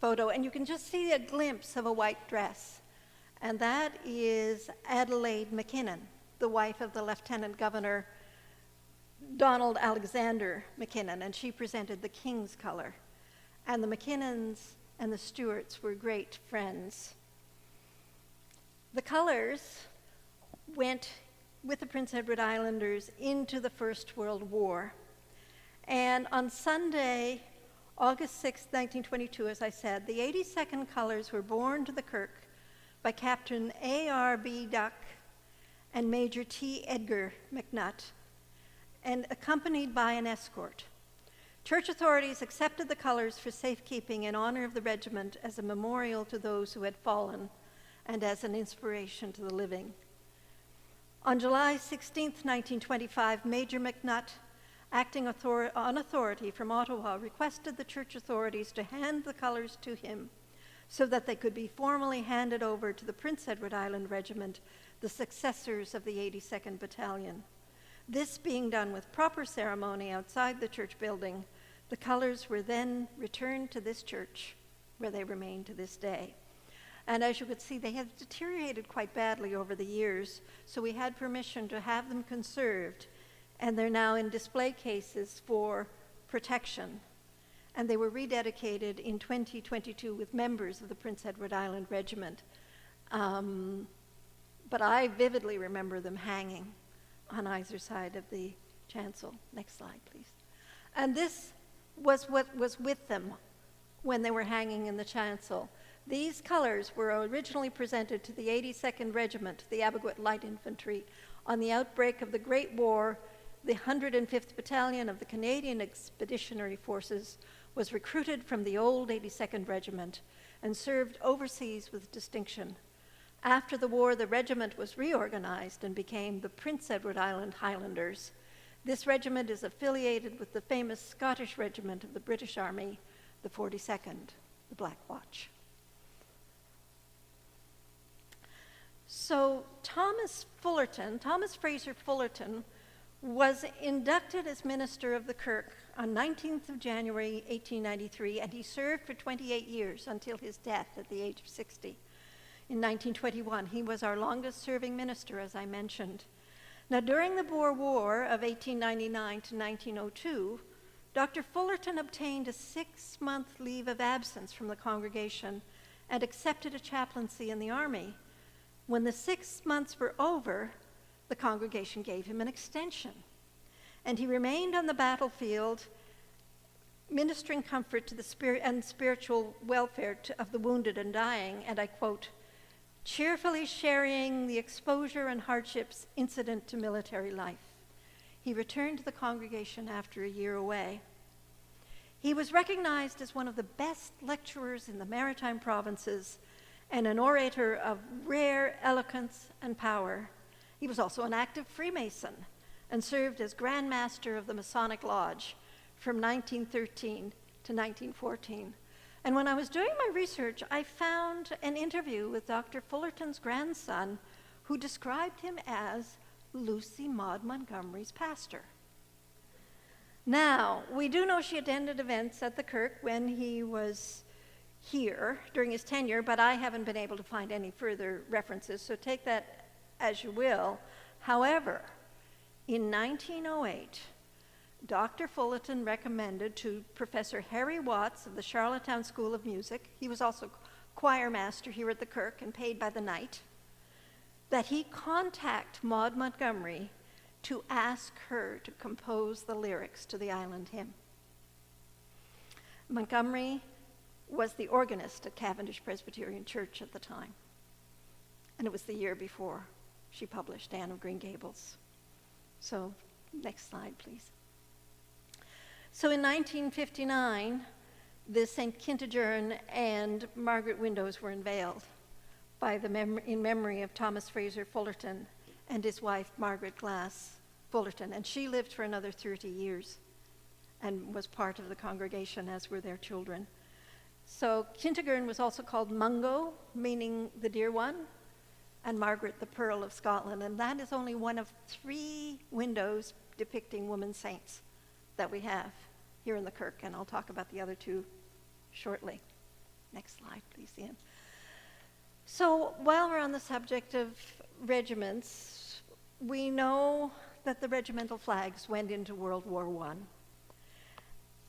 photo, and you can just see a glimpse of a white dress. And that is Adelaide McKinnon, the wife of the Lieutenant Governor Donald Alexander McKinnon, and she presented the king's color. And the McKinnons and the Stewarts were great friends. The colors went with the Prince Edward Islanders into the First World War. And on Sunday, August 6, 1922, as I said, the 82nd colors were borne to the Kirk by Captain A.R.B. Duck and Major T. Edgar McNutt, and accompanied by an escort. Church authorities accepted the colors for safekeeping in honor of the regiment as a memorial to those who had fallen and as an inspiration to the living. On July 16, 1925, Major McNutt, acting on authority from Ottawa, requested the church authorities to hand the colors to him so that they could be formally handed over to the Prince Edward Island Regiment, the successors of the 82nd Battalion. This being done with proper ceremony outside the church building, the colors were then returned to this church, where they remain to this day. And as you could see, they have deteriorated quite badly over the years, so we had permission to have them conserved, and they're now in display cases for protection. And they were rededicated in 2022 with members of the Prince Edward Island Regiment. But I vividly remember them hanging on either side of the chancel. Next slide, please. And this was what was with them when they were hanging in the chancel. These colors were originally presented to the 82nd Regiment, the Abaguit Light Infantry. On the outbreak of the Great War, the 105th Battalion of the Canadian Expeditionary Forces was recruited from the old 82nd Regiment and served overseas with distinction. After the war, the regiment was reorganized and became the Prince Edward Island Highlanders. This regiment is affiliated with the famous Scottish regiment of the British Army, the 42nd, the Black Watch. So Thomas Fraser Fullerton, was inducted as minister of the Kirk on 19th of January, 1893, and he served for 28 years until his death at the age of 60. In 1921, he was our longest-serving minister, as I mentioned. Now, during the Boer War of 1899 to 1902, Dr. Fullerton obtained a 6-month leave of absence from the congregation and accepted a chaplaincy in the Army. When the 6 months were over, the congregation gave him an extension, and he remained on the battlefield, ministering comfort to the spirit and spiritual welfare of the wounded and dying, and I quote, cheerfully sharing the exposure and hardships incident to military life. He returned to the congregation after a year away. He was recognized as one of the best lecturers in the maritime provinces and an orator of rare eloquence and power. He was also an active Freemason and served as Grand Master of the Masonic Lodge from 1913 to 1914. And when I was doing my research, I found an interview with Dr. Fullerton's grandson, who described him as Lucy Maud Montgomery's pastor. Now, we do know she attended events at the Kirk when he was here during his tenure, but I haven't been able to find any further references, so take that as you will. However, in 1908, Dr. Fullerton recommended to Professor Harry Watts of the Charlottetown School of Music, he was also choir master here at the Kirk and paid by the night, that he contact Maud Montgomery to ask her to compose the lyrics to the Island Hymn. Montgomery was the organist at Cavendish Presbyterian Church at the time, and it was the year before she published Anne of Green Gables. So, next slide, please. So in 1959, the St. Kentigern and Margaret windows were unveiled in memory of Thomas Fraser Fullerton and his wife, Margaret Glass Fullerton. And she lived for another 30 years and was part of the congregation, as were their children. So Kentigern was also called Mungo, meaning the dear one, and Margaret, the Pearl of Scotland. And that is only one of 3 windows depicting women saints that we have here in the Kirk, and I'll talk about the other 2 shortly. Next slide, please, Ian. So while we're on the subject of regiments, we know that the regimental flags went into World War I.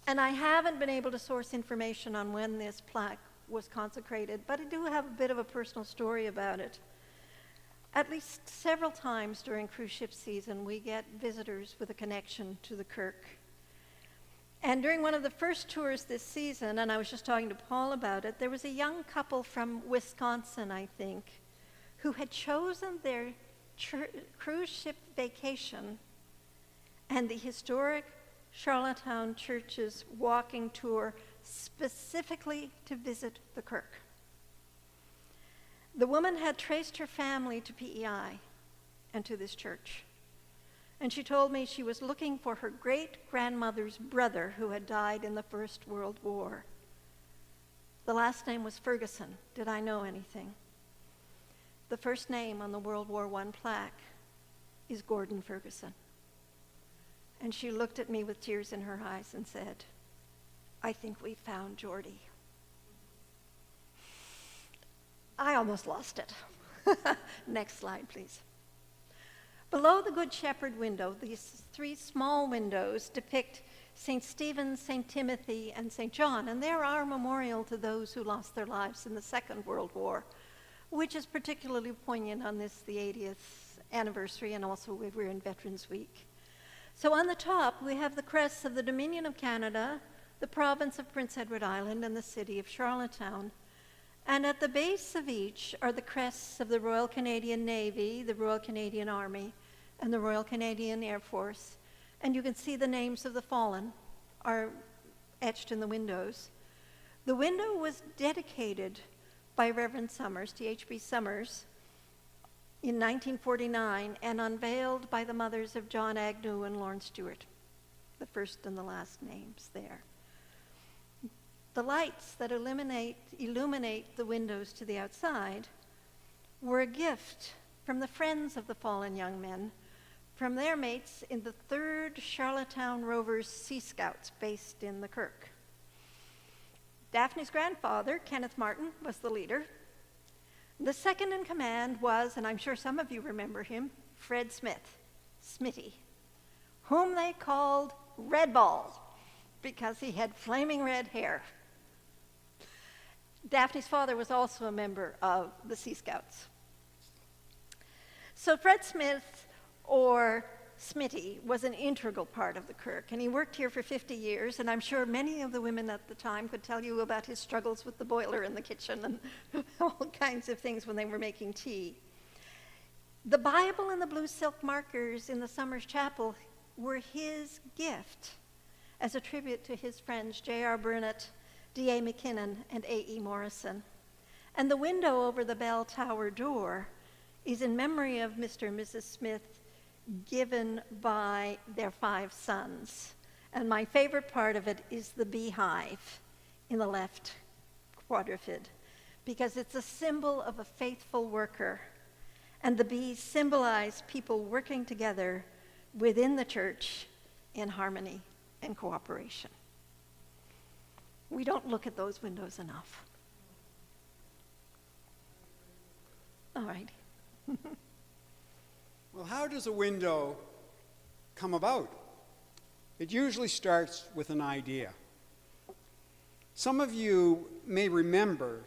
And I haven't been able to source information on when this plaque was consecrated, but I do have a bit of a personal story about it. At least several times during cruise ship season, we get visitors with a connection to the Kirk. And during one of the first tours this season, and I was just talking to Paul about it, there was a young couple from Wisconsin, I think, who had chosen their cruise ship vacation and the historic Charlottetown Church's walking tour specifically to visit the Kirk. The woman had traced her family to PEI and to this church. And she told me she was looking for her great-grandmother's brother who had died in the First World War. The last name was Ferguson. Did I know anything? The first name on the World War I plaque is Gordon Ferguson. And she looked at me with tears in her eyes and said, I think we found Geordie. I almost lost it. Next slide, please. Below the Good Shepherd window, these 3 small windows depict St. Stephen, St. Timothy, and St. John, and they're our memorial to those who lost their lives in the Second World War, which is particularly poignant on this, the 80th anniversary, and also we're in Veterans Week. So on the top, we have the crests of the Dominion of Canada, the province of Prince Edward Island, and the city of Charlottetown. And at the base of each are the crests of the Royal Canadian Navy, the Royal Canadian Army, and the Royal Canadian Air Force. And you can see the names of the fallen are etched in the windows. The window was dedicated by Reverend Summers, T.H.B. Summers, in 1949 and unveiled by the mothers of John Agnew and Lorne Stewart, the first and the last names there. The lights that illuminate the windows to the outside were a gift from the friends of the fallen young men from their mates in the 3rd Charlottetown Rovers Sea Scouts based in the Kirk. Daphne's grandfather, Kenneth Martin, was the leader. The second in command was, and I'm sure some of you remember him, Fred Smith, Smitty, whom they called Red Ball because he had flaming red hair. Daphne's father was also a member of the Sea Scouts. So Fred Smith, or Smitty, was an integral part of the Kirk, and he worked here for 50 years, and I'm sure many of the women at the time could tell you about his struggles with the boiler in the kitchen and all kinds of things when they were making tea. The Bible and the blue silk markers in the Summers Chapel were his gift as a tribute to his friends J.R. Burnett, D.A. McKinnon, and A.E. Morrison. And the window over the bell tower door is in memory of Mr. and Mrs. Smith, given by their 5 sons. And my favorite part of it is the beehive in the left quadrifid, because it's a symbol of a faithful worker. And the bees symbolize people working together within the church in harmony and cooperation. We don't look at those windows enough. All right. Well, how does a window come about? It usually starts with an idea. Some of you may remember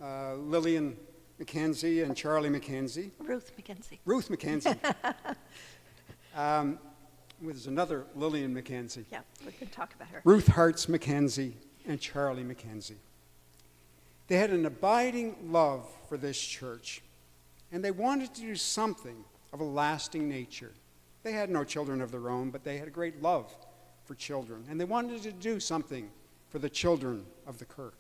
Lillian Mackenzie and Charlie Mackenzie. Ruth Mackenzie. Ruth Mackenzie. There's another Lillian Mackenzie. Yeah, we could talk about her. Ruth Hartz Mackenzie and Charlie Mackenzie. They had an abiding love for this church, and they wanted to do something of a lasting nature. They had no children of their own, but they had a great love for children, and they wanted to do something for the children of the Kirk.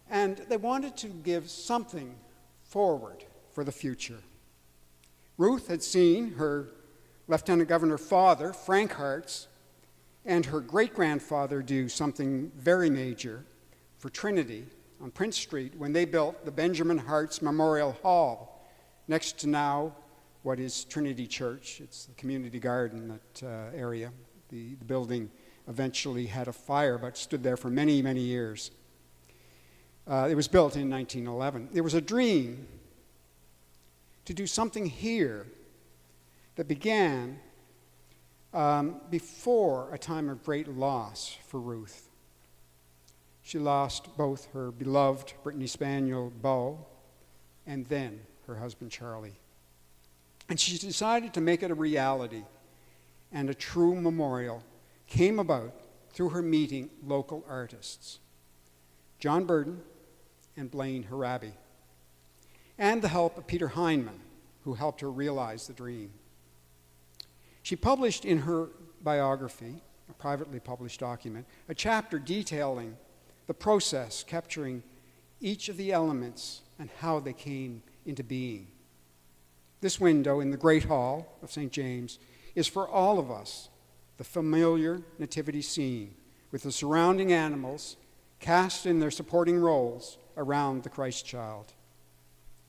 And they wanted to give something forward for the future. Ruth had seen her Lieutenant Governor father, Frank Hartz, and her great-grandfather do something very major for Trinity on Prince Street when they built the Benjamin Hartz Memorial Hall next to now what is Trinity Church. It's the community garden, that area. The building eventually had a fire, but stood there for many, many years. It was built in 1911. There was a dream to do something here that began before a time of great loss for Ruth. She lost both her beloved Brittany Spaniel, Beau, and then her husband, Charlie. And she decided to make it a reality, and a true memorial came about through her meeting local artists, John Burden and Blaine Harabi, and the help of Peter Heinemann, who helped her realize the dream. She published in her biography, a privately published document, a chapter detailing the process, capturing each of the elements and how they came into being. This window in the Great Hall of St. James is for all of us the familiar nativity scene with the surrounding animals cast in their supporting roles around the Christ child.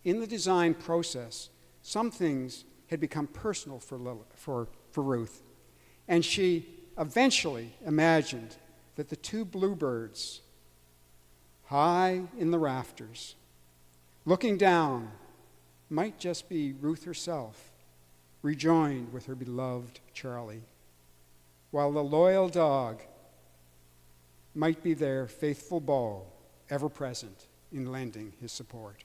In the design process, some things had become personal for Ruth, and she eventually imagined that the 2 bluebirds high in the rafters, looking down, might just be Ruth herself, rejoined with her beloved Charlie, while the loyal dog might be their faithful Beau, ever present in lending his support.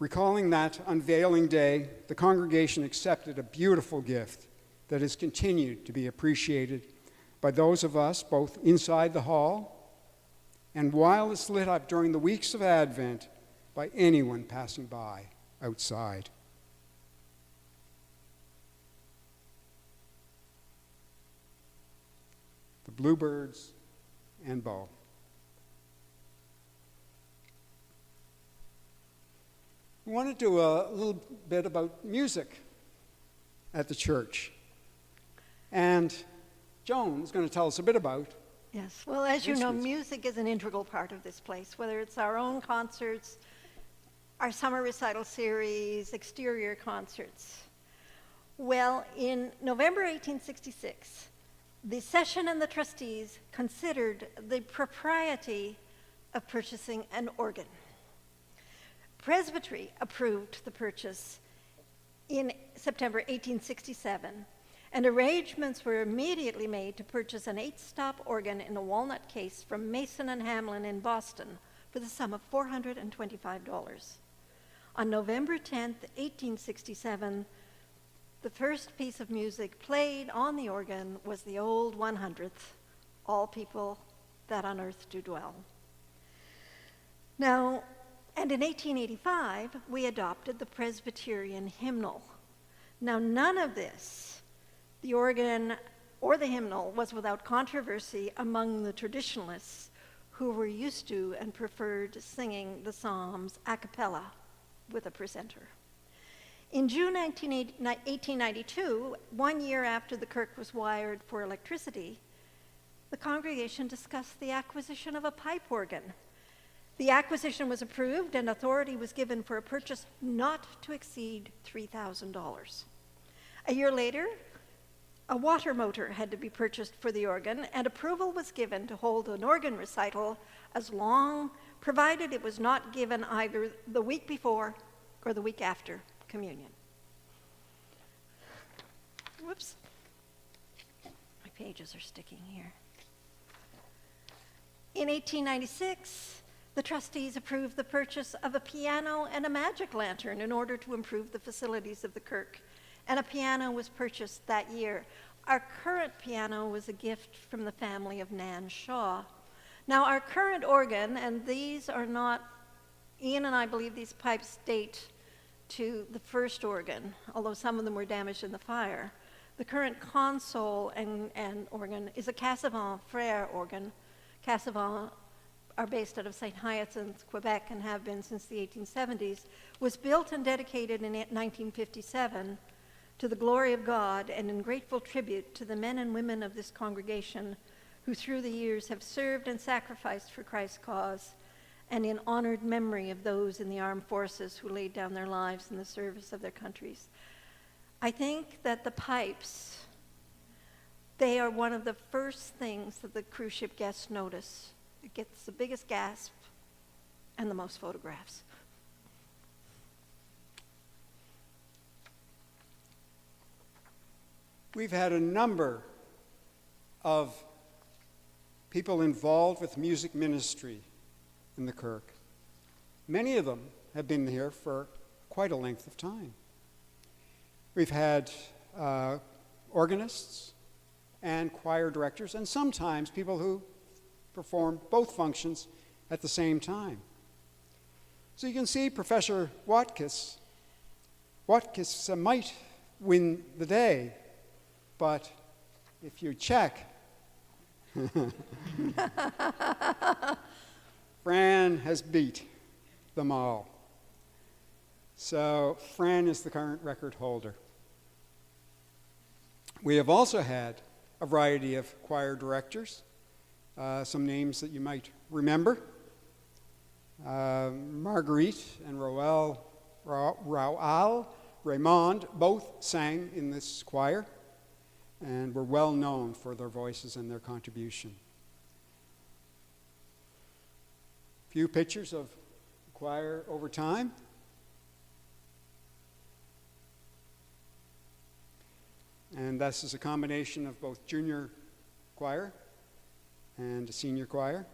Recalling that unveiling day, the congregation accepted a beautiful gift that has continued to be appreciated by those of us both inside the hall and while it's lit up during the weeks of Advent by anyone passing by outside. The bluebirds and Beau. We want to do a little bit about music at the church. And Joan is going to tell us a bit about. Yes, well, as you know, Instruments. music is an integral part of this place, whether it's our own concerts, our summer recital series, exterior concerts. Well, in November 1866, the session and the trustees considered the propriety of purchasing an organ. Presbytery approved the purchase in September 1867, and arrangements were immediately made to purchase an 8-stop organ in a walnut case from Mason and Hamlin in Boston for the sum of $425. On November 10, 1867, the first piece of music played on the organ was the old 100th, All People That on Earth Do Dwell. Now, and in 1885, we adopted the Presbyterian hymnal. Now, none of this, the organ or the hymnal, was without controversy among the traditionalists who were used to and preferred singing the Psalms a cappella with a presenter. In June 1892, 1 year after the Kirk was wired for electricity, the congregation discussed the acquisition of a pipe organ. The acquisition was approved and authority was given for a purchase not to exceed $3,000. A year later, a water motor had to be purchased for the organ, and approval was given to hold an organ recital as long, provided it was not given either the week before or the week after communion. Whoops. My pages are sticking here. In 1896, the trustees approved the purchase of a piano and a magic lantern in order to improve the facilities of the Kirk, and a piano was purchased that year. Our current piano was a gift from the family of Nan Shaw. Now, our current organ, and these are not, Ian and I believe these pipes date to the first organ, although some of them were damaged in the fire. The current console and organ is a Cassavant Frere organ. Cassavant are based out of St. Hyacinthe, Quebec, and have been since the 1870s, was built and dedicated in 1957 to the glory of God and in grateful tribute to the men and women of this congregation who through the years have served and sacrificed for Christ's cause, and in honored memory of those in the armed forces who laid down their lives in the service of their countries. I think that the pipes, they are one of the first things that the cruise ship guests notice. It gets the biggest gasp and the most photographs. We've had a number of people involved with music ministry in the Kirk. Many of them have been here for quite a length of time. We've had organists and choir directors, and sometimes people who perform both functions at the same time. So you can see Professor Watkis might win the day, but if you check, Fran has beat them all. So Fran is the current record holder. We have also had a variety of choir directors, some names that you might remember. Marguerite and Raoul Raymond both sang in this choir and were well known for their voices and their contribution. A few pictures of the choir over time. And this is a combination of both junior choir and a senior choir,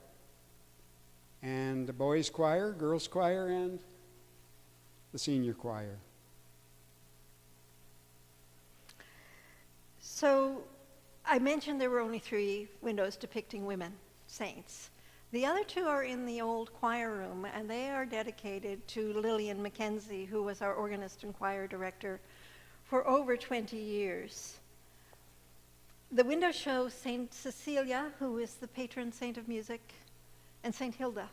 and the boys' choir, girls' choir, and the senior choir. So I mentioned there were only 3 windows depicting women saints. The other 2 are in the old choir room, and they are dedicated to Lillian Mackenzie, who was our organist and choir director for over 20 years. The windows show Saint Cecilia, who is the patron saint of music, and Saint Hilda,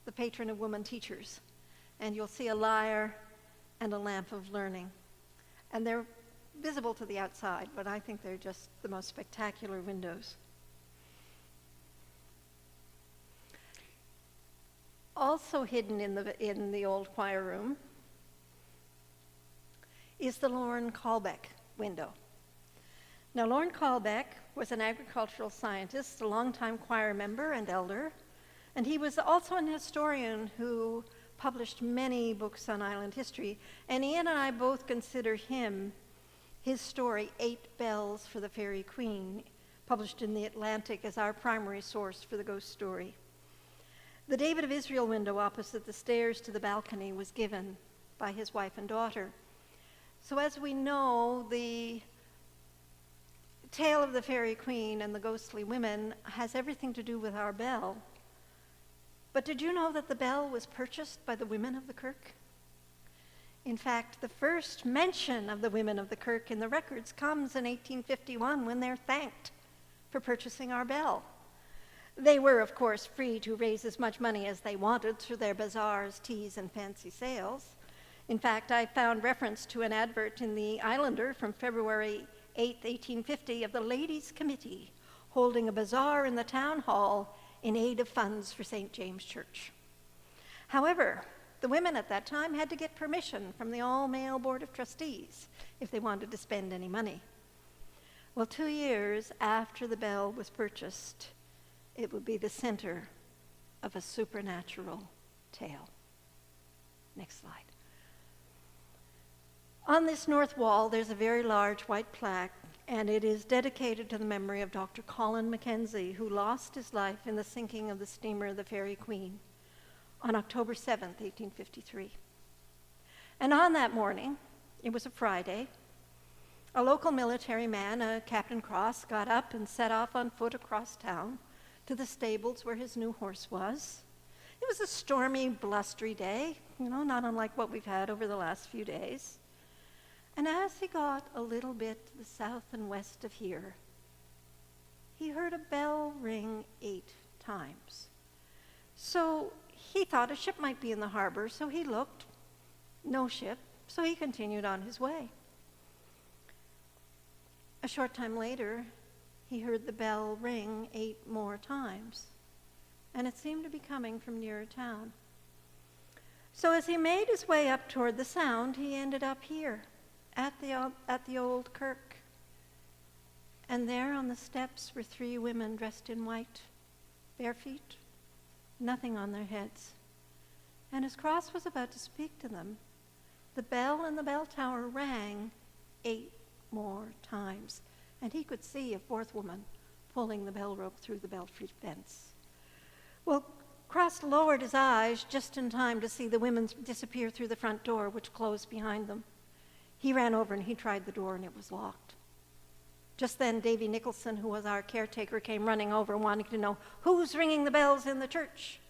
the patron of women teachers. And you'll see a lyre and a lamp of learning. And they're visible to the outside, but I think they're just the most spectacular windows. also hidden in the old choir room is the Lorne Callbeck window. Now, Lorne Callbeck was an agricultural scientist, a longtime choir member and elder, and he was also an historian who published many books on island history, and Ian and I both consider his story, 8 Bells for the Fairy Queen, published in the Atlantic, as our primary source for the ghost story. The David of Israel window opposite the stairs to the balcony was given by his wife and daughter. So as we know, the tale of the Fairy Queen and the ghostly women has everything to do with our bell. But did you know that the bell was purchased by the women of the Kirk? In fact, the first mention of the women of the Kirk in the records comes in 1851 when they're thanked for purchasing our bell. They were, of course, free to raise as much money as they wanted through their bazaars, teas, and fancy sales. In fact, I found reference to an advert in the Islander from February 8, 1850, of the Ladies' Committee holding a bazaar in the town hall in aid of funds for St. James Church. However, the women at that time had to get permission from the all-male Board of Trustees if they wanted to spend any money. Well, 2 years after the bell was purchased, it would be the center of a supernatural tale. Next slide. On this north wall, there's a very large white plaque, and it is dedicated to the memory of Dr. Colin Mackenzie, who lost his life in the sinking of the steamer the Fairy Queen on October 7th, 1853. And on that morning, it was a Friday, a local military man, Captain Cross, got up and set off on foot across town to the stables where his new horse was. It was a stormy, blustery day, not unlike what we've had over the last few days. And as he got a little bit to the south and west of here, he heard a bell ring 8 times. So he thought a ship might be in the harbor, so he looked. No ship, so he continued on his way. A short time later, he heard the bell ring 8 more times, and it seemed to be coming from nearer town. So as he made his way up toward the sound, he ended up here, at the old Kirk. And there on the steps were 3 women dressed in white, bare feet, nothing on their heads. And as Cross was about to speak to them, the bell in the bell tower rang 8 more times, and he could see a 4th woman pulling the bell rope through the belfry fence. Well, Cross lowered his eyes just in time to see the women disappear through the front door, which closed behind them. He ran over and he tried the door, and it was locked. Just then, Davy Nicholson, who was our caretaker, came running over wanting to know, who's ringing the bells in the church?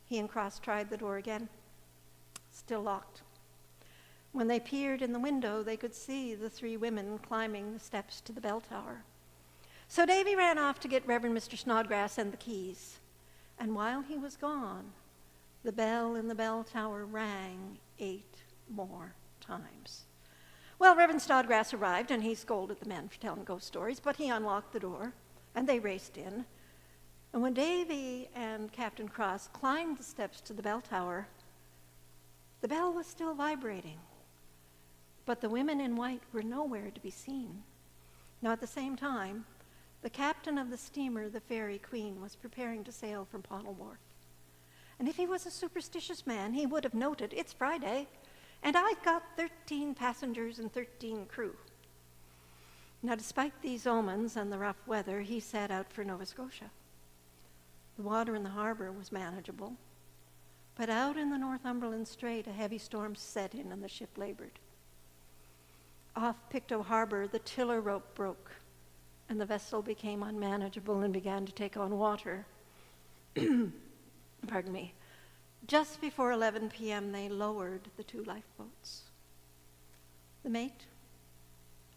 He and Cross tried the door again. Still locked. When they peered in the window, they could see the 3 women climbing the steps to the bell tower. So Davy ran off to get Reverend Mr. Snodgrass and the keys. And while he was gone, the bell in the bell tower rang 8 more times. Well, Reverend Snodgrass arrived, and he scolded the men for telling ghost stories, but he unlocked the door, and they raced in. And when Davy and Captain Cross climbed the steps to the bell tower, the bell was still vibrating, but the women in white were nowhere to be seen. Now, at the same time, the captain of the steamer, the Fairy Queen, was preparing to sail from Pottle Wharf. And if he was a superstitious man, he would have noted, it's Friday, and I've got 13 passengers and 13 crew. Now, despite these omens and the rough weather, he set out for Nova Scotia. The water in the harbor was manageable, but out in the Northumberland Strait, a heavy storm set in and the ship labored. Off Pictou Harbor, the tiller rope broke, and the vessel became unmanageable and began to take on water. Pardon me. Just before 11 p.m., they lowered the 2 lifeboats. The mate,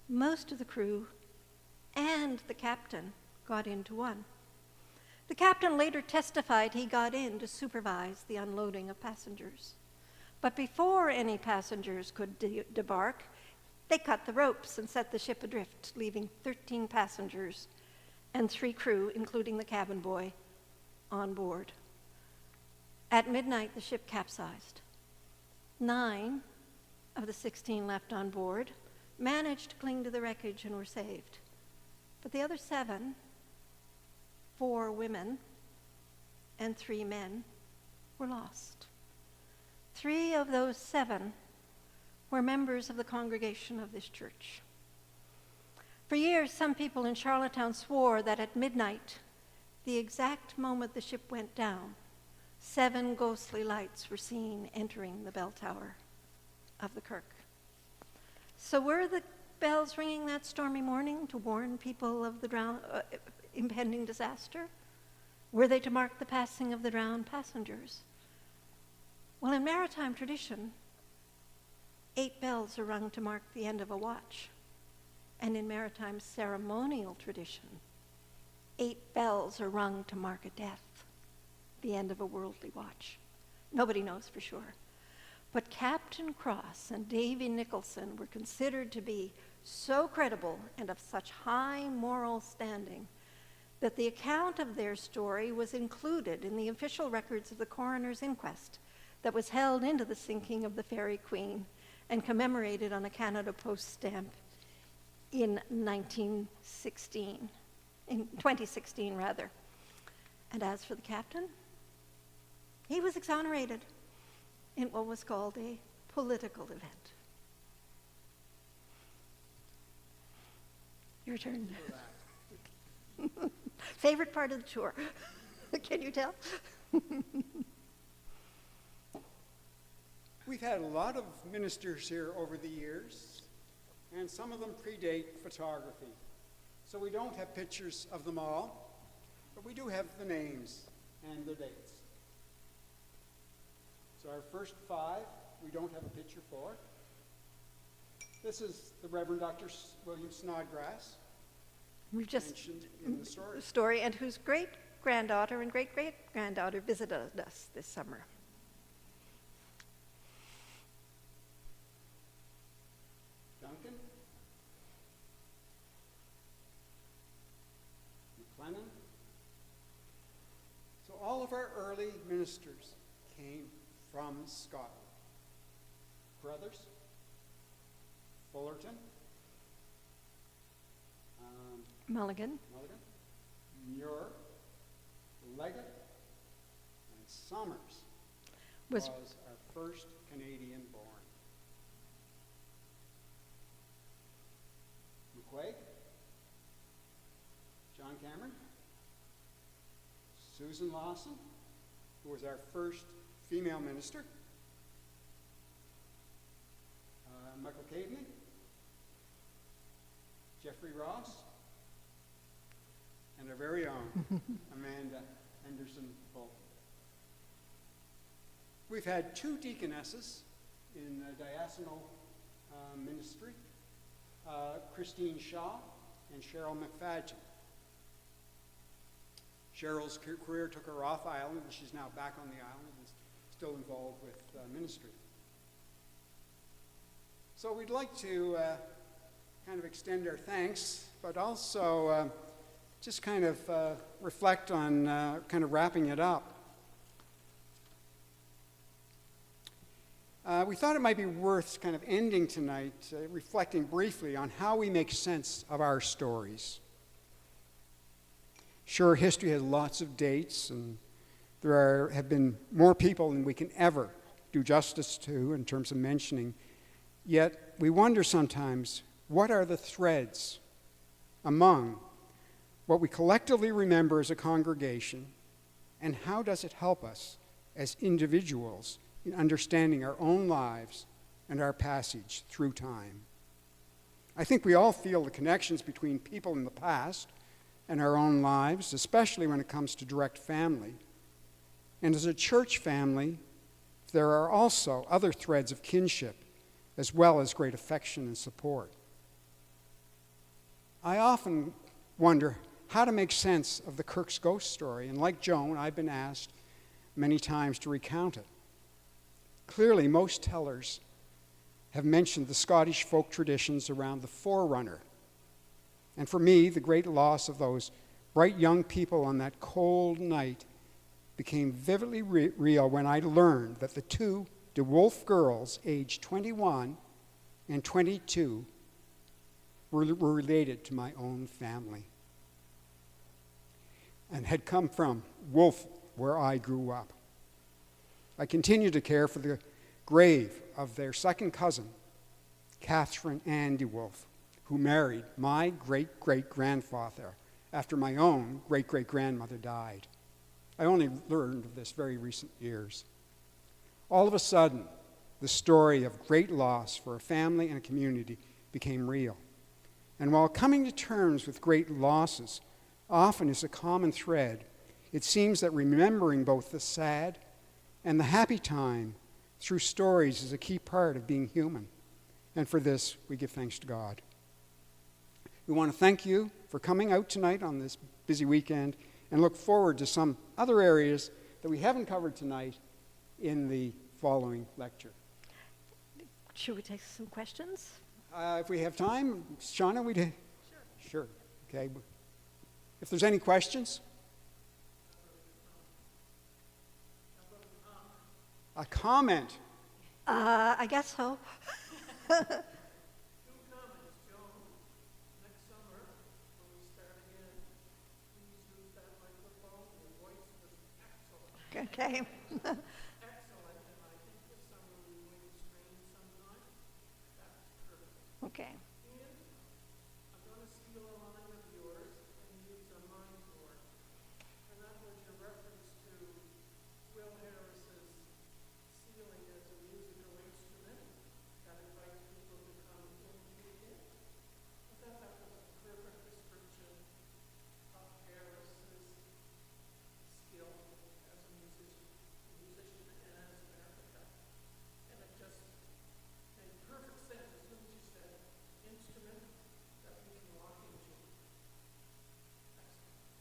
most of the crew, and the captain got into one. The captain later testified he got in to supervise the unloading of passengers. But before any passengers could debark, they cut the ropes and set the ship adrift, leaving 13 passengers and 3 crew, including the cabin boy, on board. At midnight, the ship capsized. 9 of the 16 left on board managed to cling to the wreckage and were saved. But the other 7, 4 women and 3 men, were lost. 3 of those 7 were members of the congregation of this church. For years, some people in Charlottetown swore that at midnight, the exact moment the ship went down, 7 ghostly lights were seen entering the bell tower of the Kirk. So were the bells ringing that stormy morning to warn people of the impending disaster? Were they to mark the passing of the drowned passengers? Well, in maritime tradition, 8 bells are rung to mark the end of a watch. And in maritime ceremonial tradition, 8 bells are rung to mark a death, the end of a worldly watch. Nobody knows for sure. But Captain Cross and Davy Nicholson were considered to be so credible and of such high moral standing that the account of their story was included in the official records of the coroner's inquest that was held into the sinking of the Fairy Queen and commemorated on a Canada Post stamp in 2016 rather. And as for the captain, he was exonerated in what was called a political event. Your turn. Favorite part of the tour. Can you tell? We've had a lot of ministers here over the years, and some of them predate photography. So we don't have pictures of them all, but we do have the names and the dates. So our first 5, we don't have a picture for. This is the Reverend Dr. William Snodgrass, We've just mentioned in the story. story, and whose great-granddaughter and great-great-granddaughter visited us this summer. Duncan, McLennan. So all of our early ministers came from Scotland. Brothers, Fullerton, Mulligan. Muir, Leggett, and Somers Was our first Canadian born. McQuaig, John Cameron, Susan Lawson, who was our first female minister, Michael Caveney, Jeffrey Ross, and our very own Amanda Henderson-Bolton. We've had 2 deaconesses in diaconal ministry, Christine Shaw and Cheryl McFadgen. Cheryl's career took her off island, and she's now back on the island and still involved with ministry. So we'd like to kind of extend our thanks, but also just kind of reflect on kind of wrapping it up. We thought it might be worth kind of ending tonight reflecting briefly on how we make sense of our stories. Sure, history has lots of dates, and there have been more people than we can ever do justice to in terms of mentioning. Yet we wonder sometimes, what are the threads among what we collectively remember as a congregation, and how does it help us as individuals in understanding our own lives and our passage through time? I think we all feel the connections between people in the past and our own lives, especially when it comes to direct family. And as a church family, there are also other threads of kinship, as well as great affection and support. I often wonder how to make sense of the Kirk's ghost story, and like Joan, I've been asked many times to recount it. Clearly, most tellers have mentioned the Scottish folk traditions around the forerunner. And for me, the great loss of those bright young people on that cold night became vividly real when I learned that the two DeWolf girls, aged 21 and 22, were related to my own family and had come from Wolf, where I grew up. I continue to care for the grave of their second cousin, Catherine Ann DeWolf, who married my great-great-grandfather after my own great-great-grandmother died. I only learned of this very recent years. All of a sudden, the story of great loss for a family and a community became real. And while coming to terms with great losses often is a common thread, it seems that remembering both the sad and the happy time through stories is a key part of being human. And for this, we give thanks to God. We want to thank you for coming out tonight on this busy weekend and look forward to some other areas that we haven't covered tonight in the following lecture. Should we take some questions? If we have time, Shauna, we'd... Sure. Okay. If there's any questions? A comment? I guess so. Okay. Okay.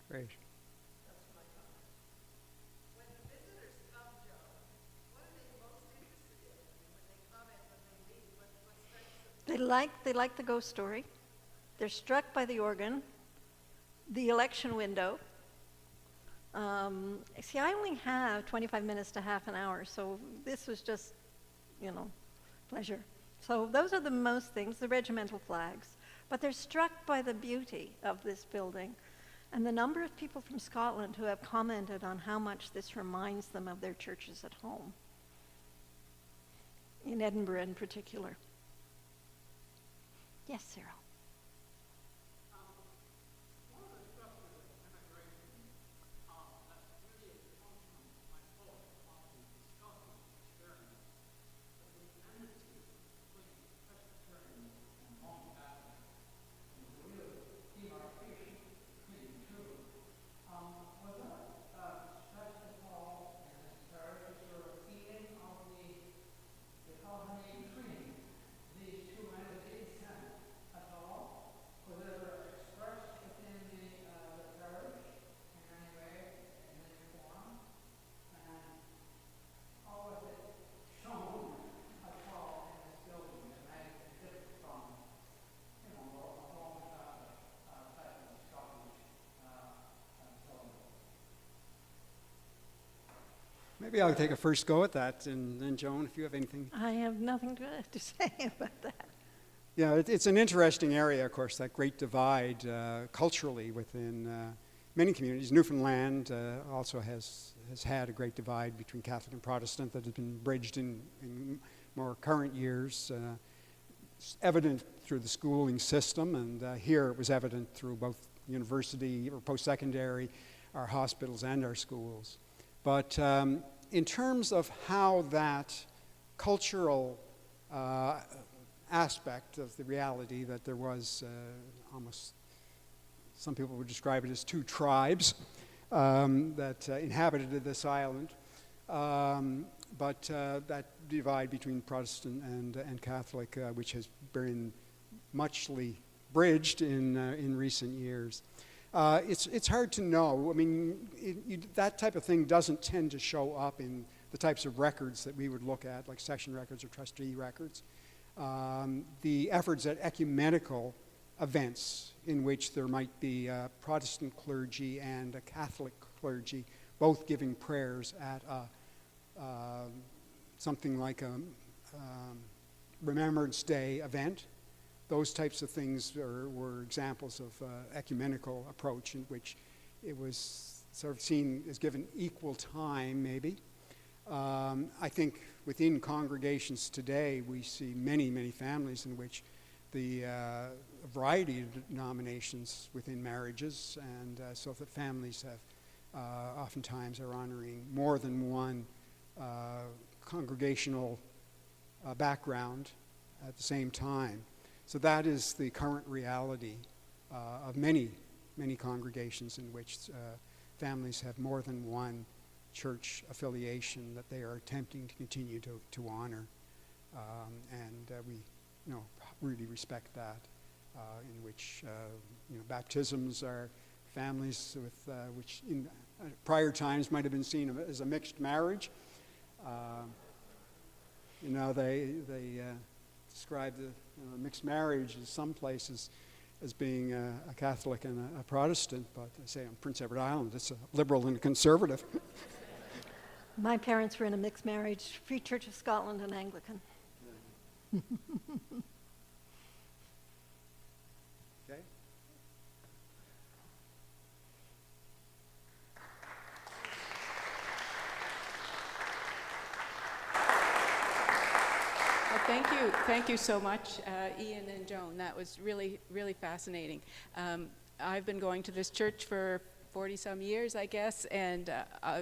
Great. They like the ghost story. They're struck by the organ, the election window. See, I only have 25 minutes to half an hour, so this was just, pleasure. So those are the most things, the regimental flags. But they're struck by the beauty of this building and the number of people from Scotland who have commented on how much this reminds them of their churches at home, in Edinburgh in particular. Yes, Cyril. Maybe I'll take a first go at that, and then Joan, if you have anything. I have nothing to say about that. Yeah, it's an interesting area, of course, that great divide culturally within many communities. Newfoundland also has had a great divide between Catholic and Protestant that has been bridged in more current years. It's evident through the schooling system, and here it was evident through both university or post-secondary, our hospitals and our schools. But in terms of how that cultural aspect of the reality that there was almost, some people would describe it as two tribes that inhabited this island, but that divide between Protestant and Catholic, which has been muchly bridged in recent years. It's hard to know. I mean, that type of thing doesn't tend to show up in the types of records that we would look at, like session records or trustee records. The efforts at ecumenical events in which there might be a Protestant clergy and a Catholic clergy both giving prayers at something like a Remembrance Day event. Those types of things were examples of ecumenical approach in which it was sort of seen as given equal time, maybe. I think within congregations today, we see many, many families in which the variety of denominations within marriages, and so that families have oftentimes are honoring more than one congregational background at the same time. So that is the current reality of many, many congregations in which families have more than one church affiliation that they are attempting to continue to honor. And we really respect that, in which baptisms are families with which in prior times might have been seen as a mixed marriage. They describe the mixed marriage in some places as being a Catholic and a Protestant, but I say on Prince Edward Island it's a liberal and a conservative. My parents were in a mixed marriage, Free Church of Scotland and Anglican. Okay. Well, thank you so much, Ian and Joan. That was really, really fascinating. I've been going to this church for 40-some years, I guess, and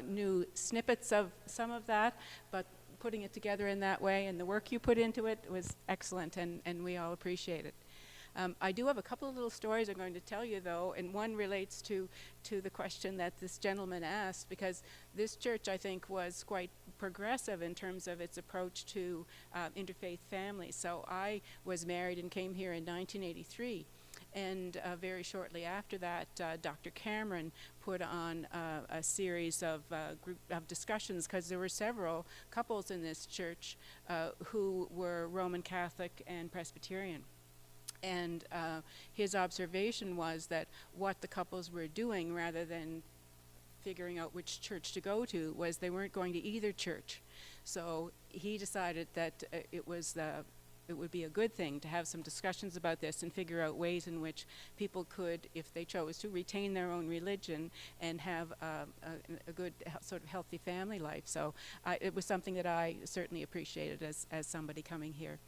knew snippets of some of that, but putting it together in that way and the work you put into it was excellent, and we all appreciate it. I do have a couple of little stories I'm going to tell you, though, and one relates to the question that this gentleman asked, because this church, I think, was quite progressive in terms of its approach to interfaith families. So I was married and came here in 1983. And very shortly after that, Dr. Cameron put on a series of discussions, because there were several couples in this church who were Roman Catholic and Presbyterian. And his observation was that what the couples were doing, rather than figuring out which church to go to, was they weren't going to either church. So he decided that it would be a good thing to have some discussions about this and figure out ways in which people could, if they chose to, retain their own religion and have a good sort of healthy family life. So it was something that I certainly appreciated as somebody coming here.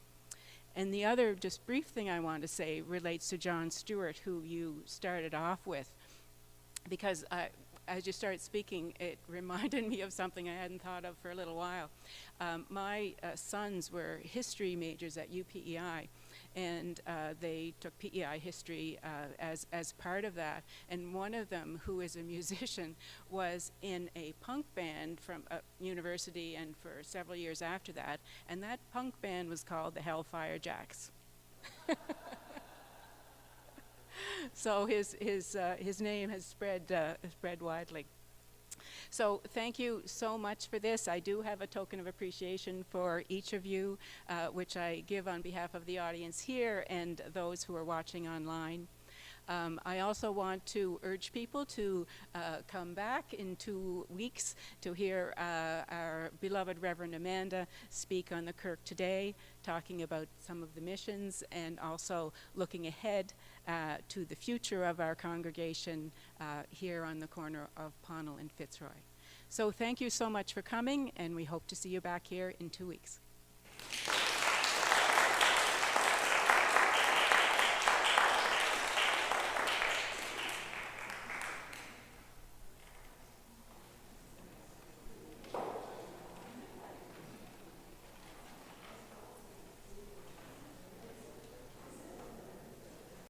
And the other just brief thing I want to say relates to John Stewart, who you started off with, because as you started speaking, it reminded me of something I hadn't thought of for a little while. My sons were history majors at UPEI, and they took PEI history as part of that. And one of them, who is a musician, was in a punk band from university and for several years after that, and that punk band was called the Hellfire Jacks. So his name has spread widely. So thank you so much for this. I do have a token of appreciation for each of you, which I give on behalf of the audience here and those who are watching online. I also want to urge people to come back in 2 weeks to hear our beloved Reverend Amanda speak on the Kirk today, talking about some of the missions and also looking ahead to the future of our congregation here on the corner of Pownell and Fitzroy. So thank you so much for coming, and we hope to see you back here in 2 weeks.